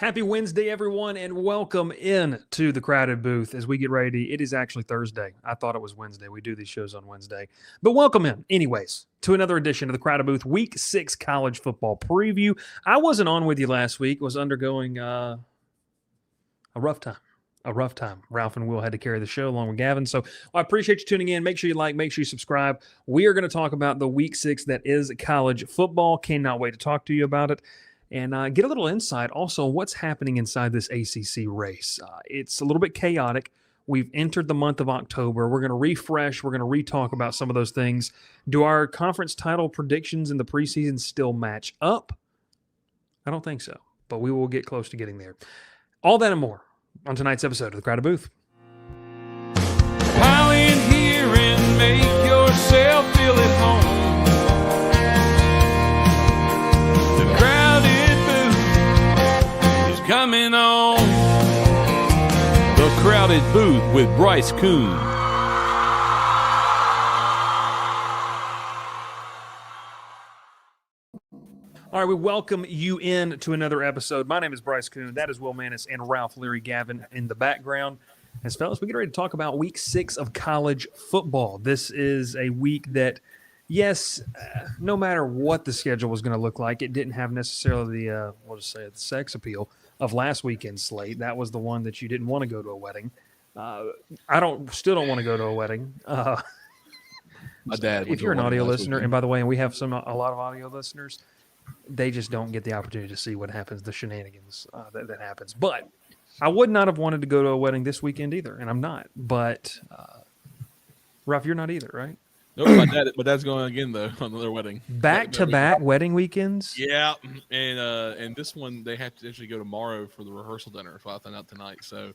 Happy Wednesday, everyone, and welcome in to the crowded booth as we get ready. It is actually Thursday. I thought it was Wednesday. We do these shows on Wednesday. But welcome in, anyways, to another edition of the crowded booth, Week 6 college football preview. I wasn't on with you last week. Was undergoing a rough time. Ralph and Will had to carry the show along with Gavin. So I appreciate you tuning in. Make sure you like, make sure you subscribe. We are going to talk about the Week 6 that is college football. Cannot wait to talk to you about it. And get a little insight also on what's happening inside this ACC race. It's a little bit chaotic. We've entered the month of October. We're going to refresh. We're going to re-talk about some of those things. Do our conference title predictions in the preseason still match up? I don't think so, but we will get close to getting there. All that and more on tonight's episode of The Crowded Booth. Pile in here and make yourself feel at home. Coming on The Crowded Booth with Bryce Koon. All right, we welcome you in to another episode. My name is Bryce Koon. That is Will Mannis and Ralph Leary Gavin in the background. As fellas, we get ready to talk about Week 6 of college football. This is a week that, yes, no matter what the schedule was going to look like, it didn't have necessarily the, the sex appeal of last weekend's slate. That was the one that you didn't want to go to a wedding. I still don't want to go to a wedding. My dad. If you're an audio listener, and by the way, and we have a lot of audio listeners, they just don't get the opportunity to see what happens, the shenanigans that happens. But I would not have wanted to go to a wedding this weekend either, and I'm not. But Ralph, you're not either, right? Nope, my dad's going again though on another wedding. Back-to-back wedding weekends. Yeah, and this one they have to actually go tomorrow for the rehearsal dinner. So I found out tonight. So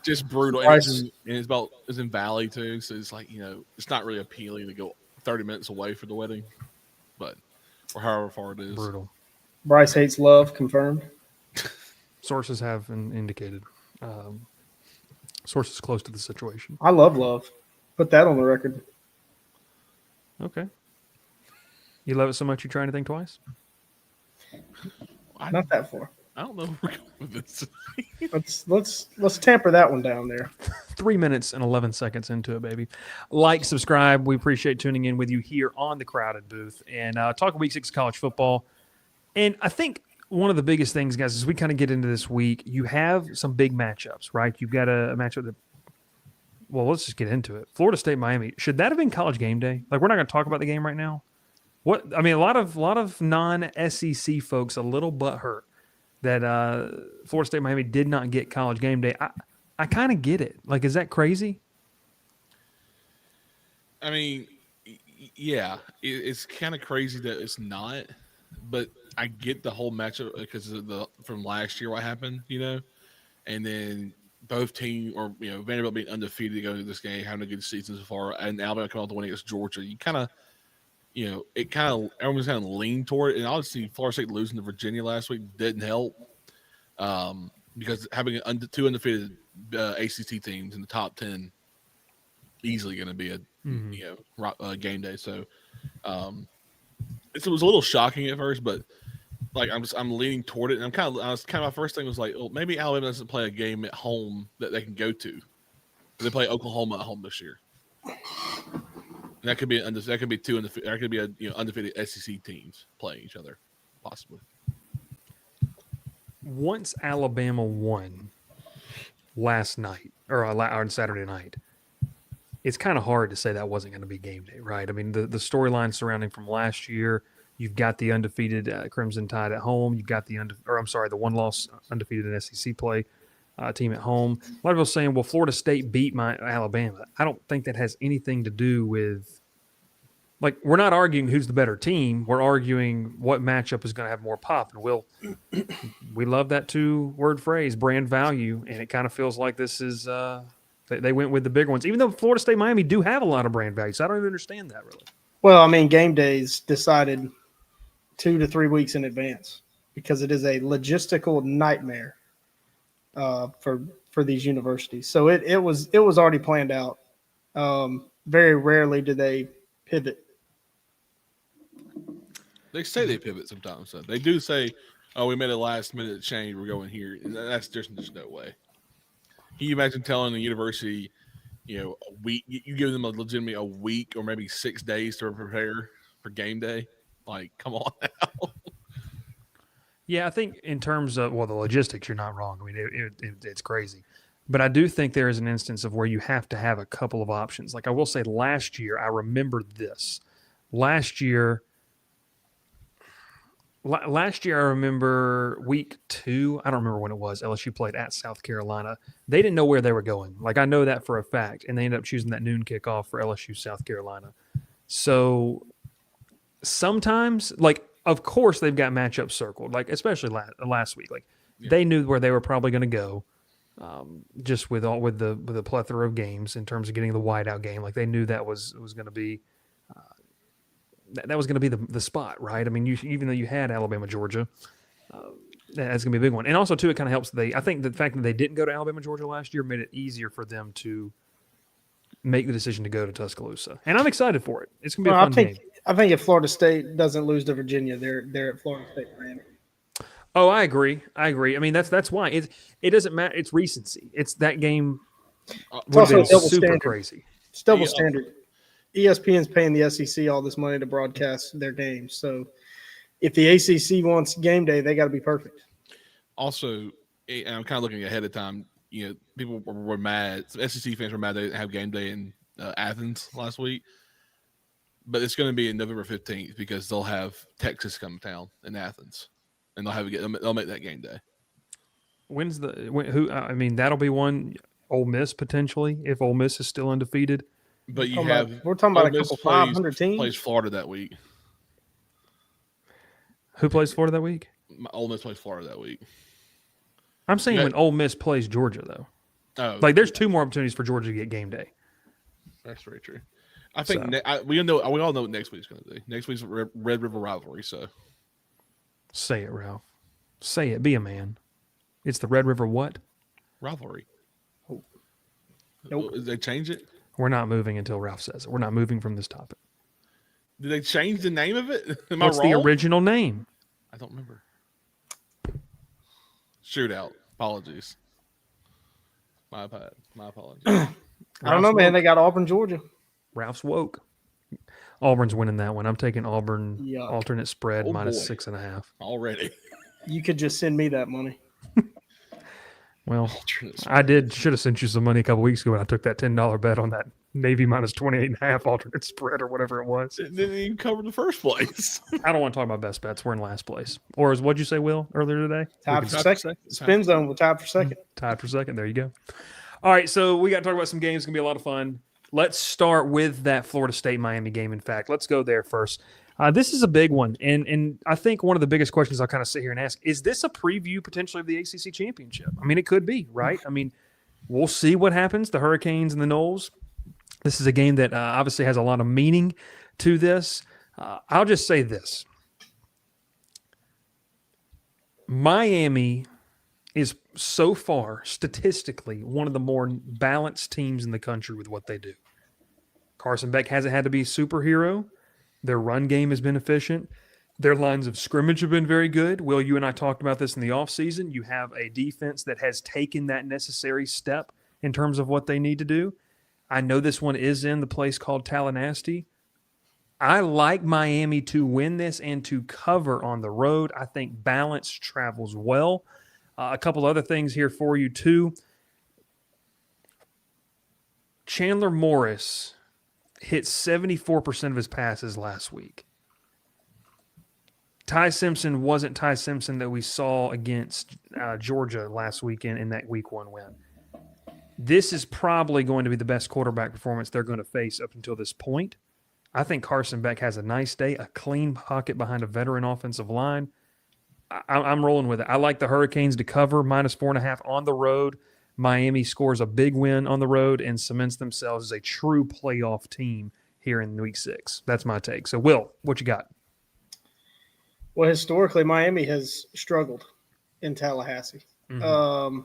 just brutal. And it's in Valley too, so it's like it's not really appealing to go 30 minutes away for the wedding, but or however far it is. Brutal. Bryce hates love. Confirmed. Sources have indicated. Sources close to the situation. I love love. Put that on the record. Okay. You love it so much you try anything twice? Not that far. I don't know where we're going with this. let's tamper that one down there. 3 minutes and 11 seconds into it, baby. Like, subscribe. We appreciate tuning in with you here on the Crowded Booth and talk Week 6 college football. And I think one of the biggest things, guys, as we kind of get into this week, you have some big matchups, right? You've got a matchup that. Well, let's just get into it. Florida State-Miami. Should that have been College Game Day? Like, we're not going to talk about the game right now. A lot of non-SEC folks a little butthurt that Florida State-Miami did not get College Game Day. I kind of get it. Like, is that crazy? I mean, yeah, it's kind of crazy that it's not, but I get the whole matchup because of from last year what happened, and then both teams, or Vanderbilt being undefeated going into this game, having a good season so far, and Alabama coming out to win against Georgia, you kind of, everyone's kind of leaned toward it. And obviously, Florida State losing to Virginia last week didn't help, because having two undefeated ACC teams in the top 10 easily going to be a game day. So it was a little shocking at first, but. Like I'm leaning toward it, and my first thing was like, oh, maybe Alabama doesn't play a game at home that they can go to. They play Oklahoma at home this year, and that could be two undefeated. There could be undefeated SEC teams playing each other, possibly. Once Alabama won last night or on Saturday night, it's kind of hard to say that wasn't going to be game day, right? I mean, the storyline surrounding from last year. You've got the undefeated Crimson Tide at home. You've got the one-loss undefeated in SEC play team at home. A lot of people saying, well, Florida State beat Alabama. I don't think that has anything to do with – like, we're not arguing who's the better team. We're arguing what matchup is going to have more pop. And we love that two-word phrase, brand value, and it kind of feels like this is they went with the big ones, even though Florida State Miami do have a lot of brand value. So I don't even understand that really. Well, I mean, game days decided – 2 to 3 weeks in advance because it is a logistical nightmare for these universities. So it was already planned out. Very rarely do they pivot. They say they pivot sometimes. So they do say Oh, we made a last minute change. We're going here. That's just no way. Can you imagine telling the university, a week, you give them legitimately a week or maybe 6 days to prepare for game day? Like, come on now. Yeah, I think in terms of the logistics, you're not wrong. I mean, it's crazy, but I do think there is an instance of where you have to have a couple of options. Like I will say, last year I remember this. Last year I remember week 2. I don't remember when it was. LSU played at South Carolina. They didn't know where they were going. Like I know that for a fact, and they ended up choosing that noon kickoff for LSU South Carolina. So sometimes, like, of course, they've got matchups circled, like especially last week. Like they knew where they were probably going to go, just with the plethora of games in terms of getting the whiteout game. Like they knew that was going to be that was going to be the spot, right? I mean, even though you had Alabama, Georgia, that's going to be a big one. And also, too, it kind of helps. I think the fact that they didn't go to Alabama, Georgia last year made it easier for them to make the decision to go to Tuscaloosa. And I'm excited for it. It's going to be a fun game. I think if Florida State doesn't lose to Virginia, they're at Florida State, Miami. Oh, I agree. I mean, that's why it doesn't matter. It's recency. It's that game. It's also been double super standard. Crazy. It's double standard. ESPN's paying the SEC all this money to broadcast their games. So if the ACC wants game day, they got to be perfect. Also, and I'm kind of looking ahead of time. People were mad. Some SEC fans were mad they didn't have game day in Athens last week. But it's going to be in November 15th because they'll have Texas come to town in Athens, and they'll make that game day. I mean, that'll be one. Ole Miss potentially, if Ole Miss is still undefeated. But we're talking about a couple 500 teams. Plays Florida that week. Who plays Florida that week? Ole Miss plays Florida that week. I'm saying when Ole Miss plays Georgia, though. Oh, like there's 2 more opportunities for Georgia to get game day. That's very true. I think we all know what next week's going to be. Next week's Red River rivalry. So, say it, Ralph. Say it. Be a man. It's the Red River what? Rivalry. Oh. Nope. Did they change it? We're not moving until Ralph says it. We're not moving from this topic. Did they change the name of it? What's the original name? I don't remember. Shootout. Apologies. My apologies. I don't know, man. They got Auburn, Georgia. Ralph's woke. Auburn's winning that one. I'm taking Auburn alternate spread minus 6.5. Already. You could just send me that money. Well, I should have sent you some money a couple weeks ago when I took that $10 bet on that Navy minus 28.5 alternate spread or whatever it was. It didn't even cover the first place. I don't want to talk about best bets. We're in last place. Or what'd you say, Will, earlier today? Tied for second. Spin zone. We're tied for second. Tied for second. There you go. All right, so we got to talk about some games. It's going to be a lot of fun. Let's start with that Florida State-Miami game, in fact. Let's go there first. This is a big one, and I think one of the biggest questions I'll kind of sit here and ask, is this a preview potentially of the ACC championship? I mean, it could be, right? I mean, we'll see what happens, the Hurricanes and the Noles. This is a game that obviously has a lot of meaning to this. I'll just say this. Miami is so far, statistically, one of the more balanced teams in the country with what they do. Carson Beck hasn't had to be a superhero. Their run game has been efficient. Their lines of scrimmage have been very good. Will, you and I talked about this in the offseason. You have a defense that has taken that necessary step in terms of what they need to do. I know this one is in the place called Tallahassee. I like Miami to win this and to cover on the road. I think balance travels well. A couple other things here for you, too. Chandler Morris hit 74% of his passes last week. Ty Simpson wasn't Ty Simpson that we saw against Georgia last weekend in that Week 1 win. This is probably going to be the best quarterback performance they're going to face up until this point. I think Carson Beck has a nice day, a clean pocket behind a veteran offensive line. I'm rolling with it. I like the Hurricanes to cover minus 4.5 on the road. Miami scores a big win on the road and cements themselves as a true playoff team here in Week 6. That's my take. So, Will, what you got? Well, historically, Miami has struggled in Tallahassee. Mm-hmm.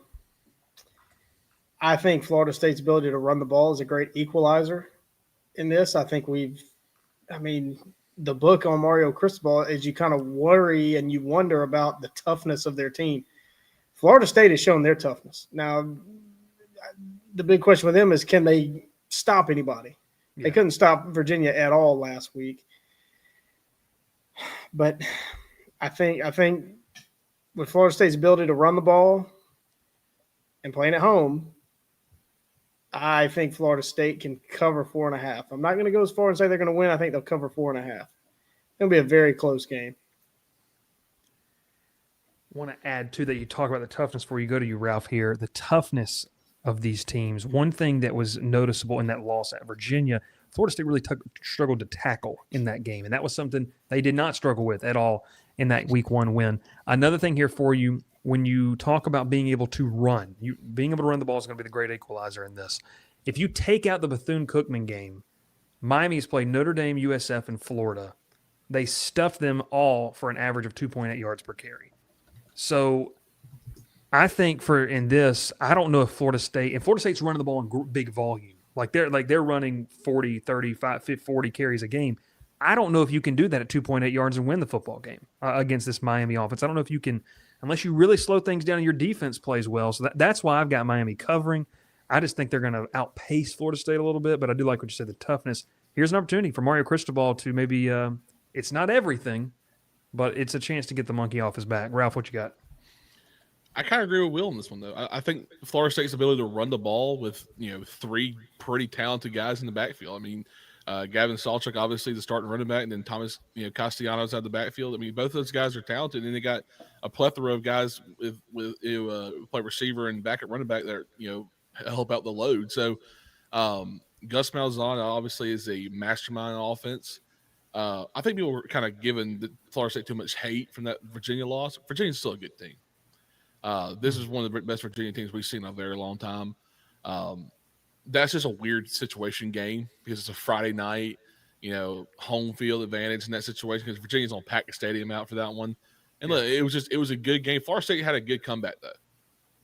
I think Florida State's ability to run the ball is a great equalizer in this. I think the book on Mario Cristobal is you kind of worry and you wonder about the toughness of their team. Florida State has shown their toughness. Now, the big question with them is, can they stop anybody? Yeah. They couldn't stop Virginia at all last week. But I think with Florida State's ability to run the ball and playing at home, I think Florida State can cover 4.5. I'm not going to go as far and say they're going to win. I think they'll cover 4.5. It'll be a very close game. I want to add, too, that you talk about the toughness before you go to you, Ralph, here. The toughness of these teams. One thing that was noticeable in that loss at Virginia, Florida State really struggled to tackle in that game, and that was something they did not struggle with at all in that Week 1 win. Another thing here for you, when you talk about being able to run, being able to run the ball is going to be the great equalizer in this. If you take out the Bethune-Cookman game, Miami's played Notre Dame, USF, and Florida. They stuffed them all for an average of 2.8 yards per carry. So I think in this, I don't know if Florida State's running the ball in big volume. They're running 40, 35, 50, 40 carries a game. I don't know if you can do that at 2.8 yards and win the football game against this Miami offense. I don't know if you can, unless you really slow things down and your defense plays well. So that's why I've got Miami covering. I just think they're going to outpace Florida State a little bit, but I do like what you said, the toughness. Here's an opportunity for Mario Cristobal to maybe it's not everything, but it's a chance to get the monkey off his back. Ralph, what you got? I kind of agree with Will on this one, though. I think Florida State's ability to run the ball with, three pretty talented guys in the backfield. I mean, Gavin Sawchuk, obviously the starting running back, and then Thomas, Castellanos out the backfield. I mean, both those guys are talented, and they got a plethora of guys with play receiver and backup running back that help out the load. So Gus Malzahn obviously is a mastermind on offense. I think people were kind of giving the Florida State too much hate from that Virginia loss. Virginia's still a good team. This is one of the best Virginia teams we've seen in a very long time. That's just a weird situation game because it's a Friday night, home field advantage in that situation because Virginia's going to pack the stadium out for that one. And look, it was a good game. Florida State had a good comeback though.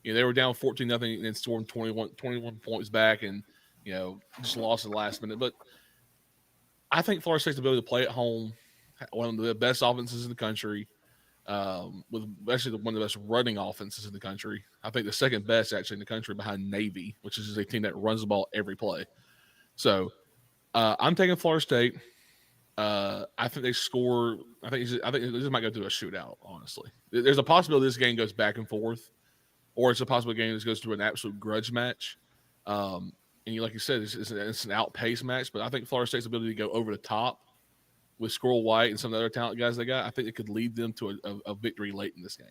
They were down 14-0 and then stormed 21 points back and just lost at the last minute. But I think Florida State's ability to play at home, one of the best offenses in the country. With actually one of the best running offenses in the country. I think the second best actually in the country behind Navy, which is a team that runs the ball every play. So I'm taking Florida State. I think they score. I think this might go to a shootout. Honestly, there's a possibility this game goes back and forth, or it's a possible game that goes to an absolute grudge match. And like you said, it's an outpace match. But I think Florida State's ability to go over the top with Squirrel White and some of the other talent guys they got, I think it could lead them to a victory late in this game.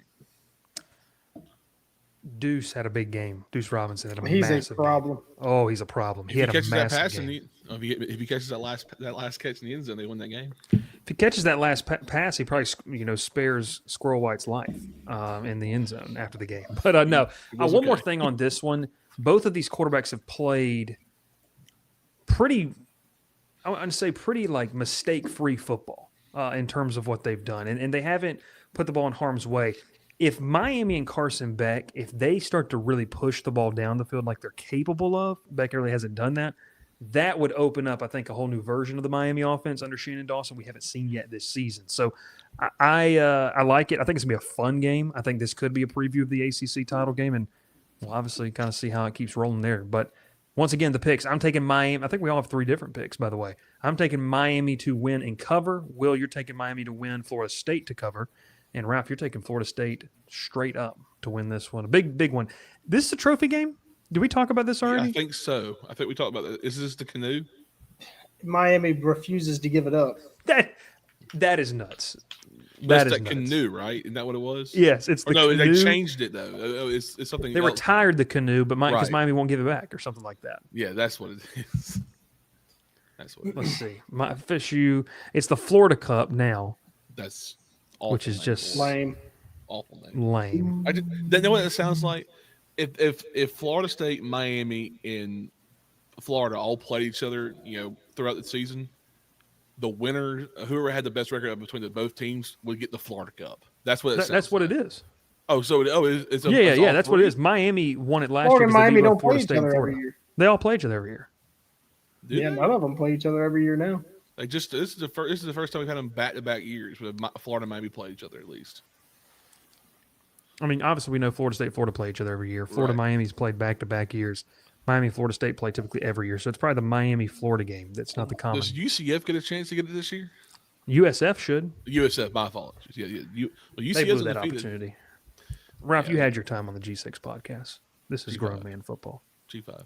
Deuce had a big game. Deuce Robinson had a massive massive problem. Game. Oh, he's a problem. He had a massive game. If he catches that last catch in the end zone, they win that game. If he catches that last pass, he probably spares Squirrel White's life in the end zone after the game. But no, one more thing on this one. Both of these quarterbacks have played pretty mistake-free football in terms of what they've done. And they haven't put the ball in harm's way. If Miami and Carson Beck, if they start to really push the ball down the field like they're capable of, Beck really hasn't done that, that would open up, I think, a whole new version of the Miami offense under Shannon Dawson we haven't seen yet this season. So I like it. I think it's going to be a fun game. I think this could be a preview of the ACC title game, and we'll obviously kind of see how it keeps rolling there. But once again, the picks, I'm taking Miami. I think we all have 3 different picks, by the way. I'm taking Miami to win and cover. Will, you're taking Miami to win, Florida State to cover. And Ralph, you're taking Florida State straight up to win this one. A big one. This is a trophy game? Did we talk about this already? Yeah, I think so. I think we talked about that. Is this the canoe? Miami refuses to give it up. That is nuts. That's that canoe, right? Isn't that what it was? Yes, it's the canoe. They changed it though. It's something. They retired the canoe, but because Miami won't give it back or something like that. Yeah, that's what it is. That's what. Let's see. My FSU. It's the Florida Cup now. That's awful. Which is just lame. Awful name. Lame. You know what it sounds like? If Florida State, Miami, and Florida all played each other, throughout the season, the winner, whoever had the best record between both teams, would get the Florida Cup. That's what that's what it is. Oh, so it's that's what it is. Miami won it last Florida year. And Miami don't play each other every year. They all play each other every year. None of them play each other every year now. Like this is the first time we've had them back-to-back years with Florida and Miami play each other at least. I mean, obviously we know Florida State, Florida play each other every year. Florida, Miami's played back-to-back years. Miami, Florida State play typically every year. So it's probably the Miami-Florida game that's not the common. Does UCF get a chance to get it this year? USF should. USF, my fault. Yeah. UCF's they blew that undefeated. Opportunity. Ralph, you had your time on the G6 podcast. This is G5. grown man football. G5.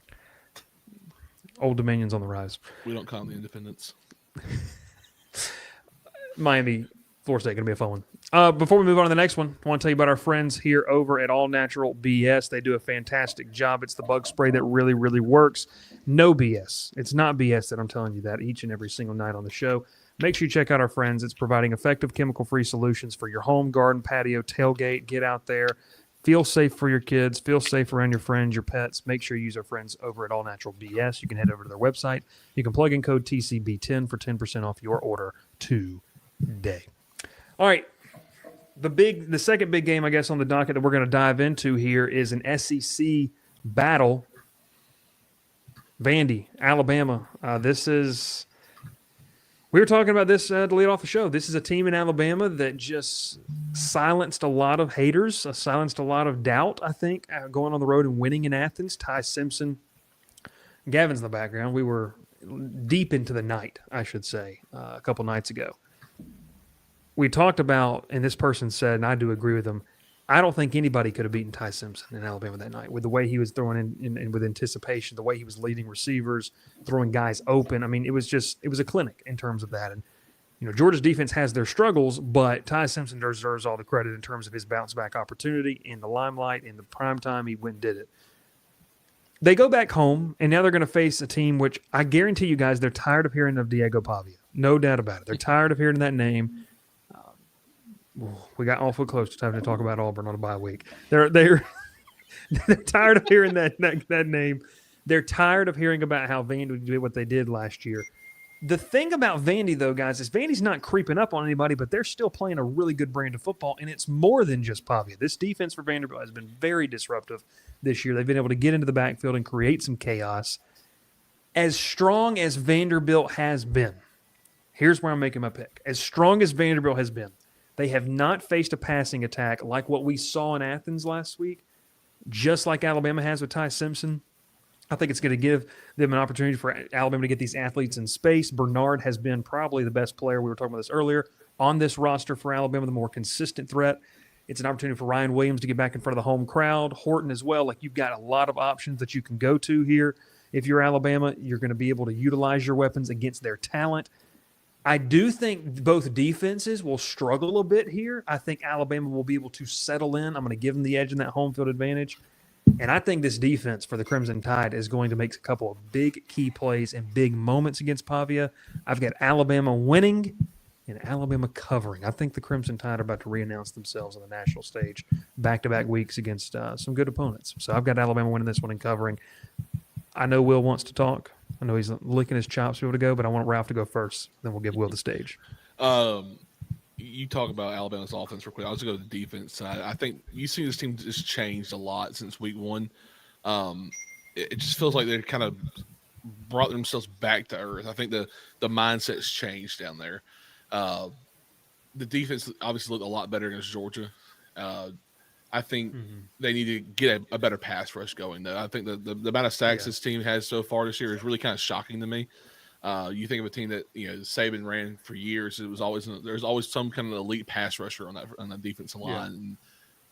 Old Dominion's on the rise. We don't count the independents. Miami, Florida State, going to be a fun one. Before we move on to the next one, I want to tell you about our friends here over at All Natural BS. They do a fantastic job. It's the bug spray that really, really works. No BS. It's not BS that I'm telling you that each and every single night on the show. Make sure you check out our friends. It's providing effective chemical-free solutions for your home, garden, patio, tailgate. Get out there. Feel safe for your kids. Feel safe around your friends, your pets. Make sure you use our friends over at All Natural BS. You can head over to their website. You can plug in code TCB10 for 10% off your order today. All right. The second big game, I guess, on the docket that we're going to dive into here is an SEC battle. Vandy, Alabama. We were talking about this to lead off the show. This is a team in Alabama that just silenced a lot of haters, silenced a lot of doubt, I think, going on the road and winning in Athens. Ty Simpson, Gavin's in the background. We were deep into the night, I should say, a couple nights ago. We talked about, and this person said, and I do agree with him, I don't think anybody could have beaten Ty Simpson in Alabama that night with the way he was throwing in with anticipation, the way he was leading receivers, throwing guys open. I mean, it was a clinic in terms of that. And, Georgia's defense has their struggles, but Ty Simpson deserves all the credit in terms of his bounce back opportunity in the limelight, in the prime time. He went and did it. They go back home, and now they're going to face a team which I guarantee you guys, they're tired of hearing of Diego Pavia. No doubt about it. They're tired of hearing that name. We got awful close to having to talk about Auburn on a bye week. They're tired of hearing that name. They're tired of hearing about how Vandy did what they did last year. The thing about Vandy, though, guys, is Vandy's not creeping up on anybody, but they're still playing a really good brand of football, and it's more than just Pavia. This defense for Vanderbilt has been very disruptive this year. They've been able to get into the backfield and create some chaos. As strong as Vanderbilt has been, here's where I'm making my pick. As strong as Vanderbilt has been, they have not faced a passing attack like what we saw in Athens last week, just like Alabama has with Ty Simpson. I think it's going to give them an opportunity for Alabama to get these athletes in space. Bernard has been probably the best player, we were talking about this earlier, on this roster for Alabama, the more consistent threat. It's an opportunity for Ryan Williams to get back in front of the home crowd. Horton as well. Like, you've got a lot of options that you can go to here. If you're Alabama, you're going to be able to utilize your weapons against their talent. I do think both defenses will struggle a bit here. I think Alabama will be able to settle in. I'm going to give them the edge in that home field advantage. And I think this defense for the Crimson Tide is going to make a couple of big key plays and big moments against Pavia. I've got Alabama winning and Alabama covering. I think the Crimson Tide are about to re-announce themselves on the national stage back-to-back weeks against some good opponents. So I've got Alabama winning this one and covering. I know Will wants to talk. I know he's licking his chops to be able to go, but I want Ralph to go first. Then we'll give Will the stage. You talk about Alabama's offense real quick. I was going to go to the defense side. I think you see this team just changed a lot since week one. It just feels like they're kind of brought themselves back to earth. I think the mindset's changed down there. The defense obviously looked a lot better against Georgia. I think they need to get a better pass rush going, though. I think the amount of sacks this team has so far this year is really kind of shocking to me. You think of a team that Saban ran for years. There's always some kind of elite pass rusher on the defensive line. And,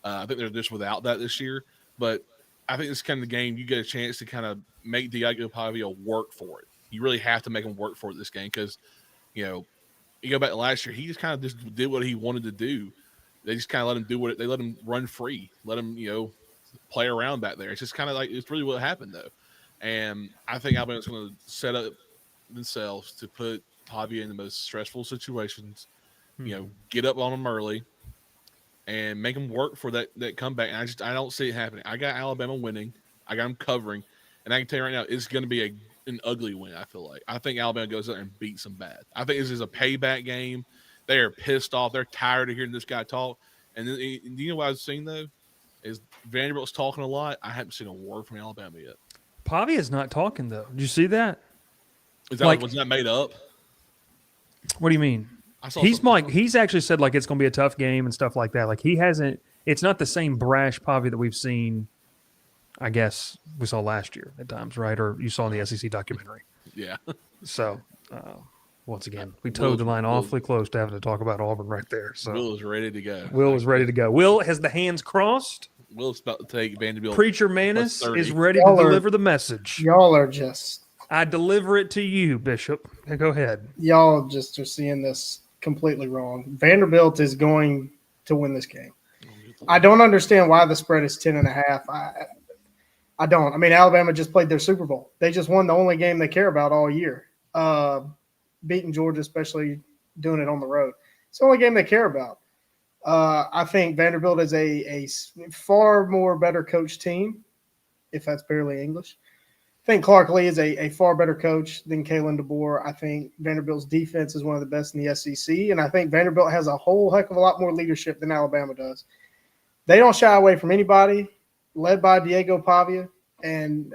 I think they're just without that this year. But I think this is kind of the game you get a chance to kind of make Diego Pavia work for it. You really have to make him work for it this game because, you go back to last year, he just kind of just did what he wanted to do. They just kind of let him they let him run free, let him, play around back there. It's just kind of like, it's really what happened though. And I think Alabama's going to set up themselves to put Pavia in the most stressful situations, get up on him early and make him work for that comeback. And I don't see it happening. I got Alabama winning. I got them covering. And I can tell you right now, it's going to be an ugly win, I feel like. I think Alabama goes out and beats them bad. I think this is a payback game. They are pissed off. They're tired of hearing this guy talk. And then, you know what I've seen, though? Is Vanderbilt's talking a lot. I haven't seen a word from Alabama yet. Pavia's not talking, though. Did you see that? Was that made up? What do you mean? I saw He's something- like he's actually said like it's going to be a tough game and stuff like that. Like he hasn't. It's not the same brash Pavia that we've seen. I guess we saw last year at times, right? Or you saw in the SEC documentary. Yeah. So once again, we towed the line awfully close to having to talk about Auburn right there. So Will is ready to go. Will is ready to go. Will has the hands crossed. Will's about to take Vanderbilt. Preacher Manus plus 30. is ready to Y'all are- deliver the message. Y'all are just I deliver it to you, Bishop. Go ahead. y'all just are seeing this completely wrong. Vanderbilt is going to win this game. I don't understand why the spread is 10.5. I don't. I mean, Alabama just played their Super Bowl. They just won the only game they care about all year. Beating Georgia, especially doing it on the road. It's the only game they care about. I think Vanderbilt is a far more better coached team, if that's barely English. I think Clark Lee is a far better coach than Kalen DeBoer. I think Vanderbilt's defense is one of the best in the SEC, and I think Vanderbilt has a whole heck of a lot more leadership than Alabama does. They don't shy away from anybody, led by Diego Pavia, and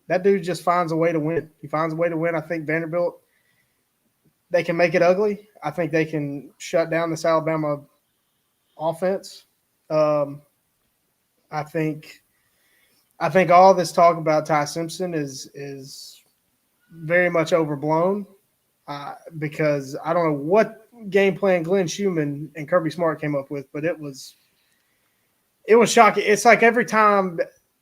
that dude just finds a way to win. He finds a way to win. I think Vanderbilt, they can make it ugly. I think they can shut down this Alabama offense. I think all this talk about Ty Simpson is very much overblown because I don't know what game plan Glenn Schumann and Kirby Smart came up with, but it was shocking. It's like every time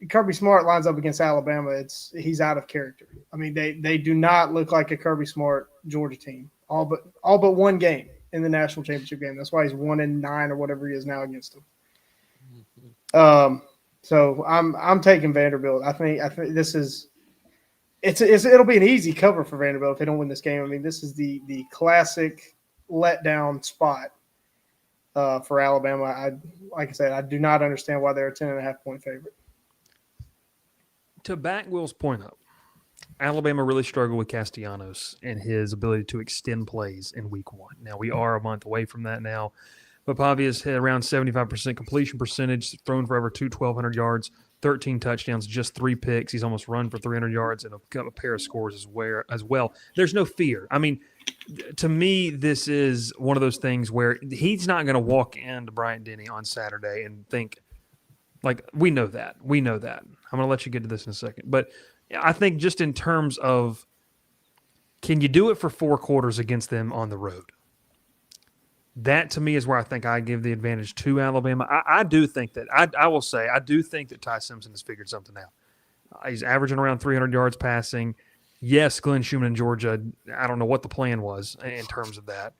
Kirby Smart lines up against Alabama, he's out of character. I mean, they do not look like a Kirby Smart Georgia team. All but one game in the national championship game. That's why he's 1-9 or whatever he is now against them. So I'm taking Vanderbilt. I think this is it'll be an easy cover for Vanderbilt if they don't win this game. I mean, this is the classic letdown spot for Alabama. Like I said, I do not understand why they're a 10.5-point favorite. To back Will's point up, Alabama really struggled with Castellanos and his ability to extend plays in week one. Now, we are a month away from that now, but Pavia's hit around 75% completion percentage, thrown for over 1,200 yards, 13 touchdowns, just 3 picks. He's almost run for 300 yards and a pair of scores as well. There's no fear. I mean, to me, this is one of those things where he's not going to walk into Bryant-Denny on Saturday and think, like, we know that. We know that. I'm going to let you get to this in a second. But I think just in terms of, can you do it for 4 quarters against them on the road? That, to me, is where I think I give the advantage to Alabama. I do think that – I will say, I do think that Ty Simpson has figured something out. He's averaging around 300 yards passing. Yes, Glenn Schumann in Georgia, I don't know what the plan was in terms of that.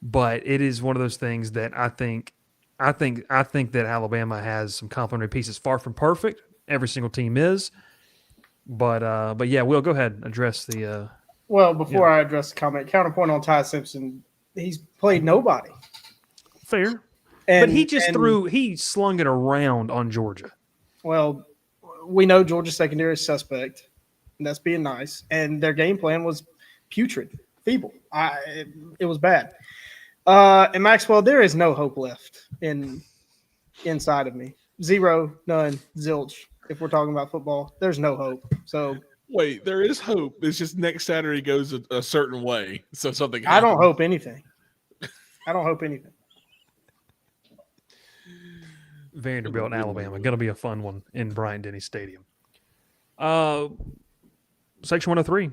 But it is one of those things that I think that Alabama has some complementary pieces. Far from perfect. Every single team is. But yeah, Will, go ahead and address the Well, before I address the comment, counterpoint on Ty Simpson, he's played nobody. fair. And, But he slung it around on Georgia. Well, we know Georgia's secondary is suspect, and that's being nice. And their game plan was putrid, feeble. It was bad. And Maxwell, there is no hope left inside of me. Zero, none, zilch. If we're talking about football, there's no hope. So Wait, there is hope. It's just next Saturday goes a certain way, so something happens. I don't hope anything. Vanderbilt and Alabama. Going to be a fun one in Bryant-Denny Stadium. Section 103.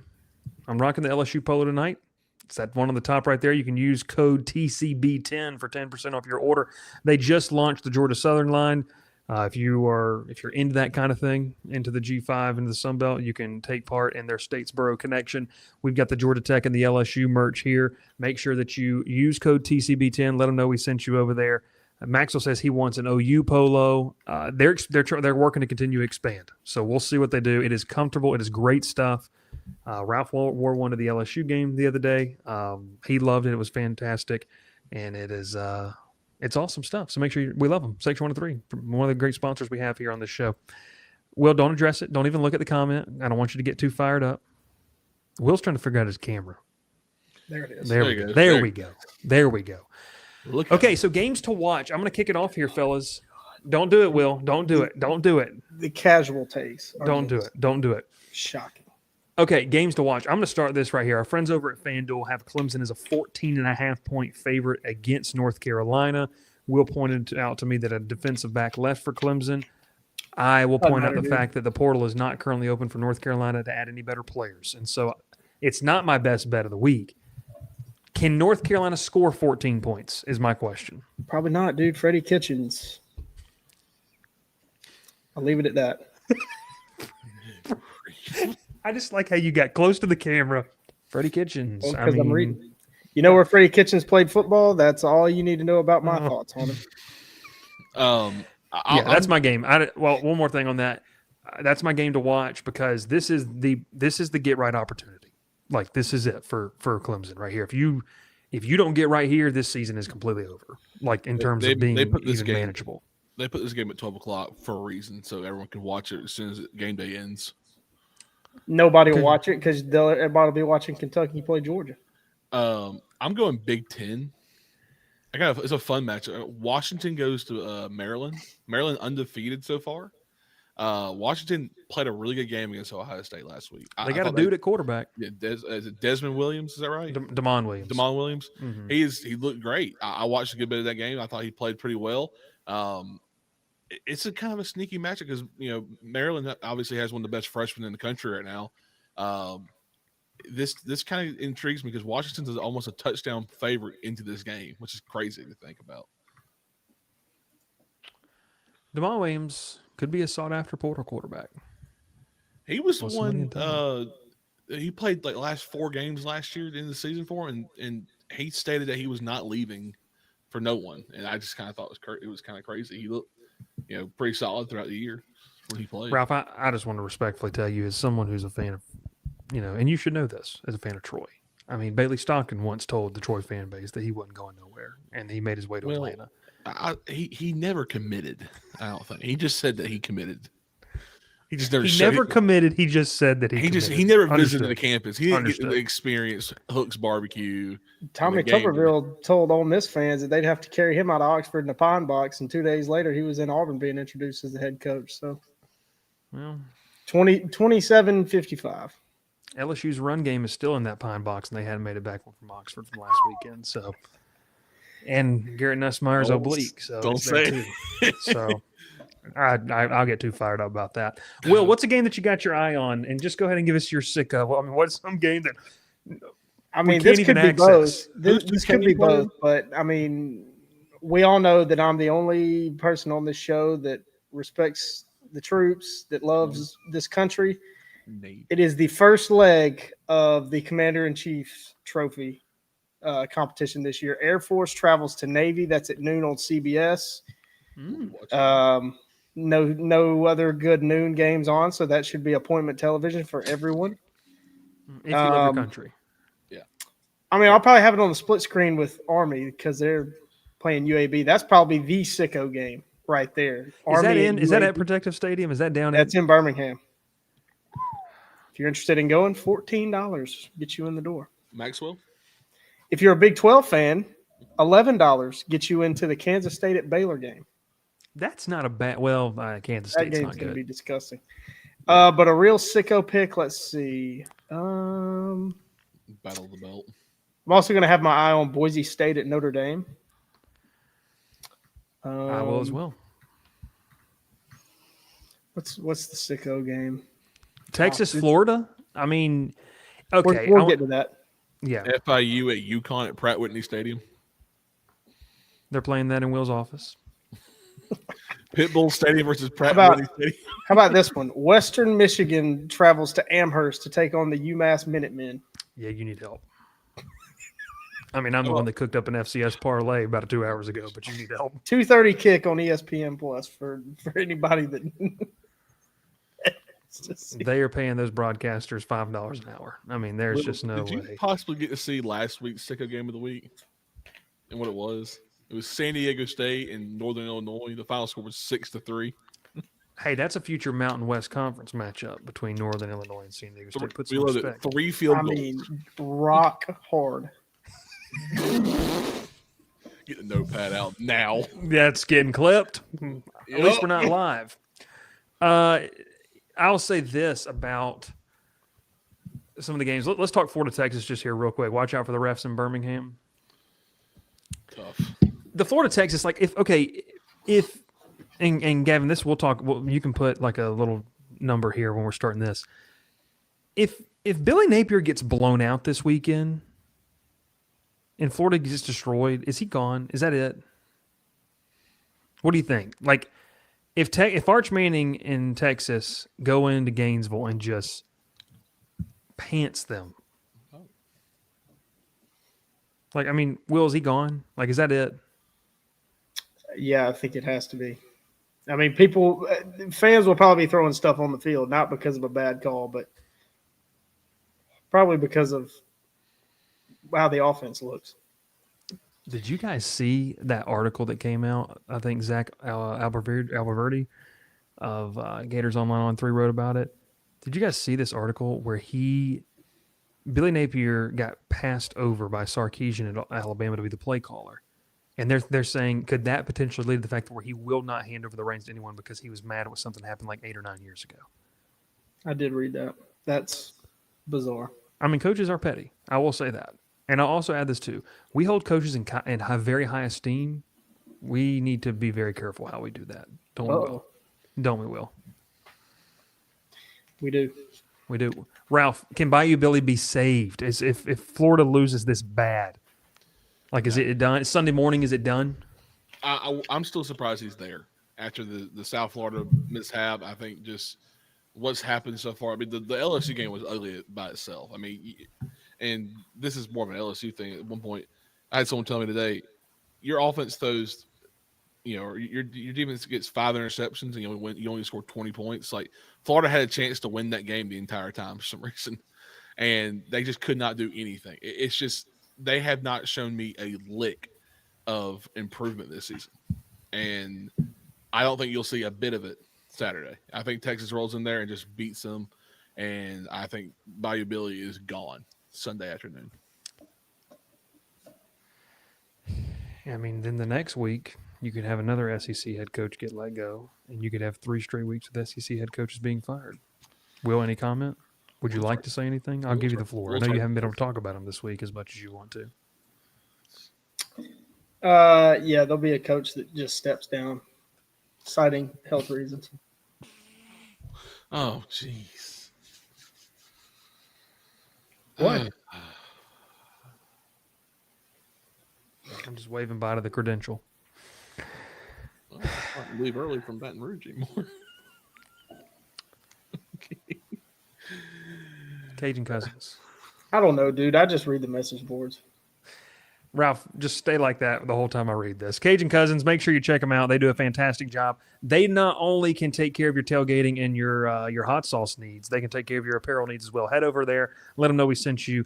I'm rocking the LSU polo tonight. It's that one on the top right there. You can use code TCB10 for 10% off your order. They just launched the Georgia Southern line. If you're into that kind of thing, into the G5, into the Sun Belt, you can take part in their Statesboro connection. We've got the Georgia Tech and the LSU merch here. Make sure that you use code TCB10. Let them know we sent you over there. Maxwell says he wants an OU polo. They're working to continue to expand. So we'll see what they do. It is comfortable. It is great stuff. Ralph wore one to the LSU game the other day. He loved it. It was fantastic, and it is. It's awesome stuff. So make sure we love them. Section 103, one of the great sponsors we have here on this show. Will, don't address it. Don't even look at the comment. I don't want you to get too fired up. Will's trying to figure out his camera. There it is. There we go. Okay, so games to watch. I'm going to kick it off here, fellas. Don't do it, Will. Don't do it. The casual takes. Don't do it. Shocking. Okay, games to watch. I'm going to start this right here. Our friends over at FanDuel have Clemson as a 14.5-point favorite against North Carolina. Will pointed out to me that a defensive back left for Clemson. I will point out the fact that the portal is not currently open for North Carolina to add any better players. And so it's not my best bet of the week. Can North Carolina score 14 points is my question. Probably not, dude. Freddie Kitchens. I'll leave it at that. I just like how you got close to the camera. Freddie Kitchens. Because I'm reading. You know where Freddie Kitchens played football? That's all you need to know about my thoughts on him. That's my game. One more thing on that. That's my game to watch because this is the get right opportunity. Like this is it for Clemson right here. If you don't get right here, this season is completely over. Like in terms of being manageable. They put this game at 12 o'clock for a reason, so everyone can watch it as soon as game day ends. Nobody will watch it because everybody will be watching Kentucky play Georgia. I'm going Big Ten. It's a fun match. Washington goes to Maryland. Maryland undefeated so far. Washington played a really good game against Ohio State last week. They got a dude at quarterback. Yeah, is it Desmond Williams? Is that right? Damon Williams. Damon Williams. Mm-hmm. He looked great. I watched a good bit of that game. I thought he played pretty well. It's a kind of a sneaky matchup because Maryland obviously has one of the best freshmen in the country right now. This kind of intrigues me because Washington's is almost a touchdown favorite into this game, which is crazy to think about. Damon Williams could be a sought-after portal quarterback. He was one. He played like last 4 games last year in the season for him, and he stated that he was not leaving for no one. And I just kind of thought it was kind of crazy. He looked, pretty solid throughout the year when he played. Ralph, I just want to respectfully tell you, as someone who's a fan of, and you should know this as a fan of Troy. I mean, Bailey Stockton once told the Troy fan base that he wasn't going nowhere, and he made his way to Atlanta. He never committed. I don't think he just said that he committed. He just never. He never committed. He just said that he never visited the campus. He didn't get to experience Hook's barbecue. Tommy Tuberville told Ole Miss fans that they'd have to carry him out of Oxford in a pine box, and 2 days later he was in Auburn being introduced as the head coach. So, 27-55. LSU's run game is still in that pine box, and they hadn't made it back from Oxford from last weekend. So, and Garrett Nussmeier's oblique. So don't say it. So. I'll get too fired up about that. Will, what's a game that you got your eye on? And just go ahead and give us your sicko. Well, I mean, what's some game that this could be both. This could be both, but I mean, we all know that I'm the only person on this show that respects the troops, that loves this country. It is the first leg of the Commander-in-Chief Trophy competition this year. Air Force travels to Navy. That's at noon on CBS. No other good noon games on, so that should be appointment television for everyone. If you love your country. Yeah. I mean, I'll probably have it on the split screen with Army because they're playing UAB. That's probably the sicko game right there. Is that at Protective Stadium? Is that down? That's in Birmingham. If you're interested in going, $14 get you in the door. Maxwell? If you're a Big 12 fan, $11 get you into the Kansas State at Baylor game. That's not a bad. Well, Kansas State's that not game's going to be good. disgusting. But a real sicko pick. Let's see. Battle of the Belt. I'm also going to have my eye on Boise State at Notre Dame. I will as well. What's the sicko game? Texas, Florida. I mean, okay, we'll get to that. Yeah, FIU at UConn at Pratt Whitney Stadium. They're playing that in Will's office. Pitbull Stadium versus Pratt Whitney Stadium. How about this one? Western Michigan travels to Amherst to take on the UMass Minutemen. Yeah, you need help. I mean, I'm the one that cooked up an FCS parlay about 2 hours ago, but you need help. 2:30 kick on ESPN Plus for anybody that. They are paying those broadcasters $5 an hour. I mean, there's just no way. Did you possibly get to see last week's sicko game of the week and what it was? It was San Diego State and Northern Illinois. The final score was 6-3. Hey, that's a future Mountain West Conference matchup between Northern Illinois and San Diego State. Put some we respect. 3 field goals. I mean, rock hard. Get the notepad out now. That's getting clipped. At least we're not live. I'll say this about some of the games. Let's talk Florida, Texas just here real quick. Watch out for the refs in Birmingham. Tough. The Florida, Texas, like if and Gavin, this we'll talk. Well, you can put like a little number here when we're starting this. If Billy Napier gets blown out this weekend and Florida gets destroyed, is he gone? Is that it? What do you think? Like, if Arch Manning and Texas go into Gainesville and just pants them, like, I mean, Will, is he gone? Like, is that it? Yeah, I think it has to be. I mean, fans will probably be throwing stuff on the field, not because of a bad call, but probably because of how the offense looks. Did you guys see that article that came out? I think Zach Alberverdi of Gators Online on 3 wrote about it. Did you guys see this article where Billy Napier got passed over by Sarkisian at Alabama to be the play caller? And they're saying, could that potentially lead to the fact that where he will not hand over the reins to anyone because he was mad with something that happened like 8 or 9 years ago? I did read that. That's bizarre. I mean, coaches are petty. I will say that. And I'll also add this too. We hold coaches in very high esteem. We need to be very careful how we do that. Don't we, Will? Don't we, Will? We do. We do. Ralph, can Bayou Billy be saved? If Florida loses this bad? Like, is it done? Sunday morning, is it done? I'm still surprised he's there after the South Florida mishap. I think just what's happened so far. I mean, the LSU game was ugly by itself. I mean, and this is more of an LSU thing. At one point, I had someone tell me today, your offense throws, your defense gets 5 interceptions and you only score 20 points. Like, Florida had a chance to win that game the entire time for some reason, and they just could not do anything. It's just they have not shown me a lick of improvement this season, and I don't think you'll see a bit of it Saturday. I think Texas rolls in there and just beats them, and I think Bayou Billy is gone Sunday afternoon. I mean, then the next week you could have another SEC head coach get let go, and you could have 3 straight weeks with SEC head coaches being fired. Will, any comment? Would you like to say anything? I'll give you the floor. I know you haven't been able to talk about them this week as much as you want to. Yeah, there'll be a coach that just steps down, citing health reasons. Oh, jeez. What? I'm just waving by to the credential. Well, I can't leave early from Baton Rouge anymore. Cajun Cousins. I don't know, dude. I just read the message boards. Ralph, just stay like that the whole time I read this. Cajun Cousins, make sure you check them out. They do a fantastic job. They not only can take care of your tailgating and your hot sauce needs, they can take care of your apparel needs as well. Head over there. Let them know we sent you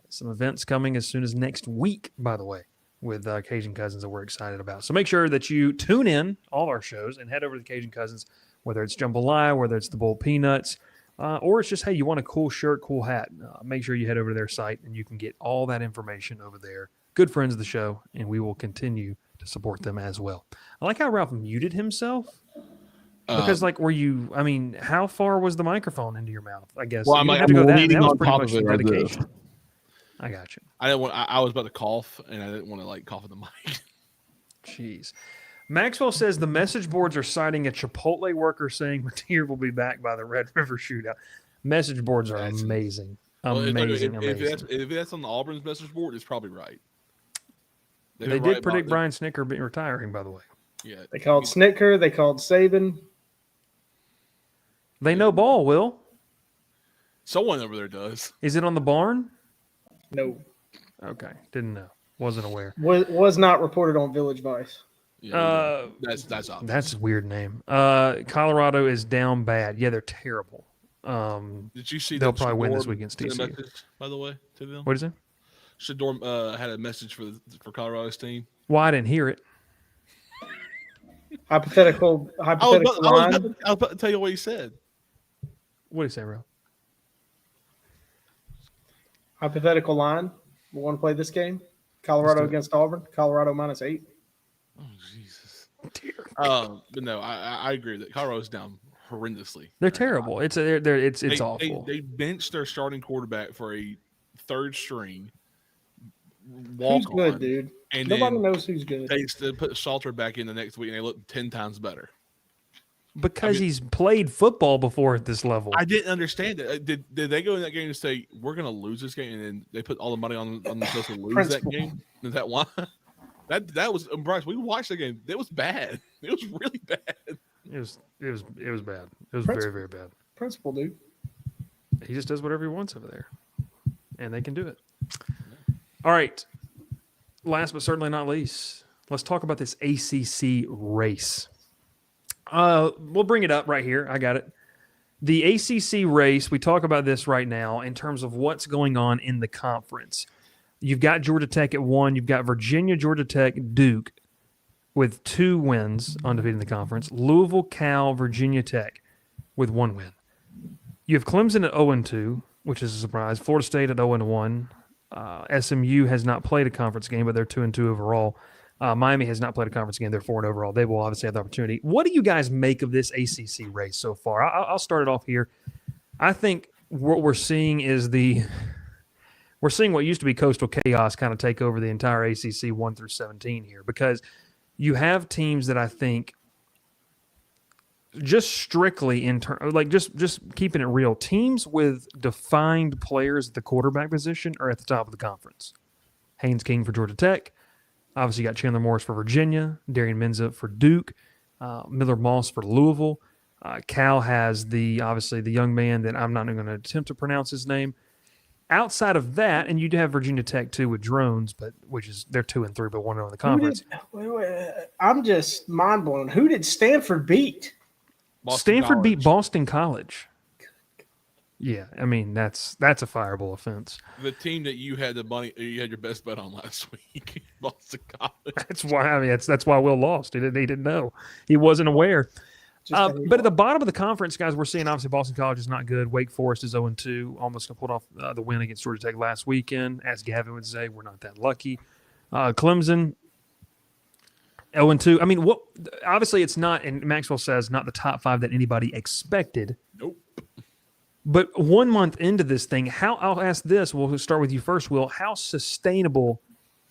some events coming as soon as next week, by the way, with Cajun Cousins that we're excited about. So make sure that you tune in all our shows and head over to Cajun Cousins, whether it's jambalaya, whether it's the bowl peanuts, or it's just, hey, you want a cool shirt, cool hat. Make sure you head over to their site and you can get all that information over there. Good friends of the show, and we will continue to support them as well. I like how Ralph muted himself. Because, how far was the microphone into your mouth? I guess. Well, I'm like, to go that. That was on pretty top much of it right dedication. I got you. I was about to cough, and I didn't want to cough in the mic. Jeez. Maxwell says the message boards are citing a Chipotle worker saying Mateer will be back by the Red River Shootout. Message boards are amazing. Amazing. If that's on the Auburn's message board, it's probably right. They did predict Brian Snicker retiring, by the way. Yeah. They called Snicker. They called Saban. They know ball, Will. Someone over there does. Is it on the barn? No. Okay. Didn't know. Wasn't aware. Was not reported on Village Vice. Yeah, that's obvious. That's a weird name. Colorado is down bad. Yeah, they're terrible. Did you see they'll that probably win this Shador week against TCU? message, by the way, to them? What is it? Shador had a message for Colorado's team. Well, I didn't hear it. Hypothetical I line. was about to tell you what he said. What did he say, Ro? Hypothetical line. We want to play this game. Colorado against Auburn. Colorado -8. Oh, Jesus. But no, I agree that Colorado's down horrendously. They're terrible. It's awful. They benched their starting quarterback for a third string Who's walk good, on, dude? and Nobody then knows who's good. they put Salter back in the next week, and they look 10 times better. Because he's played football before at this level. I didn't understand it. Did they go in that game and say we're going to lose this game, and then they put all the money on themselves to lose that game? Is that why? That was Bryce. We watched the game. It was bad. It was really bad. It was bad. It was very, very bad. Principal, dude. He just does whatever he wants over there, and they can do it. All right. Last but certainly not least, let's talk about this ACC race. We'll bring it up right here. I got it. The ACC race, we talk about this right now in terms of what's going on in the conference. You've got Georgia Tech at 1. You've got Virginia, Georgia Tech, Duke with 2 wins undefeated in the conference. Louisville, Cal, Virginia Tech with 1 win. You have Clemson at 0-2, which is a surprise. Florida State at 0-1. SMU has not played a conference game, but they're 2-2 overall. Miami has not played a conference game. They're 4 overall. They will obviously have the opportunity. What do you guys make of this ACC race so far? I'll start it off here. I think what we're seeing is we're seeing what used to be coastal chaos kind of take over the entire ACC 1 through 17 here, because you have teams that I think just strictly just keeping it real, teams with defined players at the quarterback position are at the top of the conference. Haynes King for Georgia Tech. Obviously, you got Chandler Morris for Virginia, Darian Menza for Duke, Miller Moss for Louisville. Cal has obviously the young man that I'm not even going to attempt to pronounce his name. Outside of that, and you do have Virginia Tech too with Drones, they're 2-3, but 1-0 in the conference. I'm just mind blown. Who did Stanford beat? Stanford beat Boston College. Yeah, I mean that's a fireable offense. The team that you had your best bet on last week, Boston College. That's why. That's why Will lost. He didn't know. He wasn't aware. But at the bottom of the conference, guys, we're seeing obviously Boston College is not good. Wake Forest is 0-2, almost pulled off the win against Georgia Tech last weekend. As Gavin would say, we're not that lucky. Clemson 0-2. I mean, obviously it's not, and Maxwell says, not the top 5 that anybody expected. Nope. But 1 month into this thing, I'll ask this. We'll start with you first, Will. How sustainable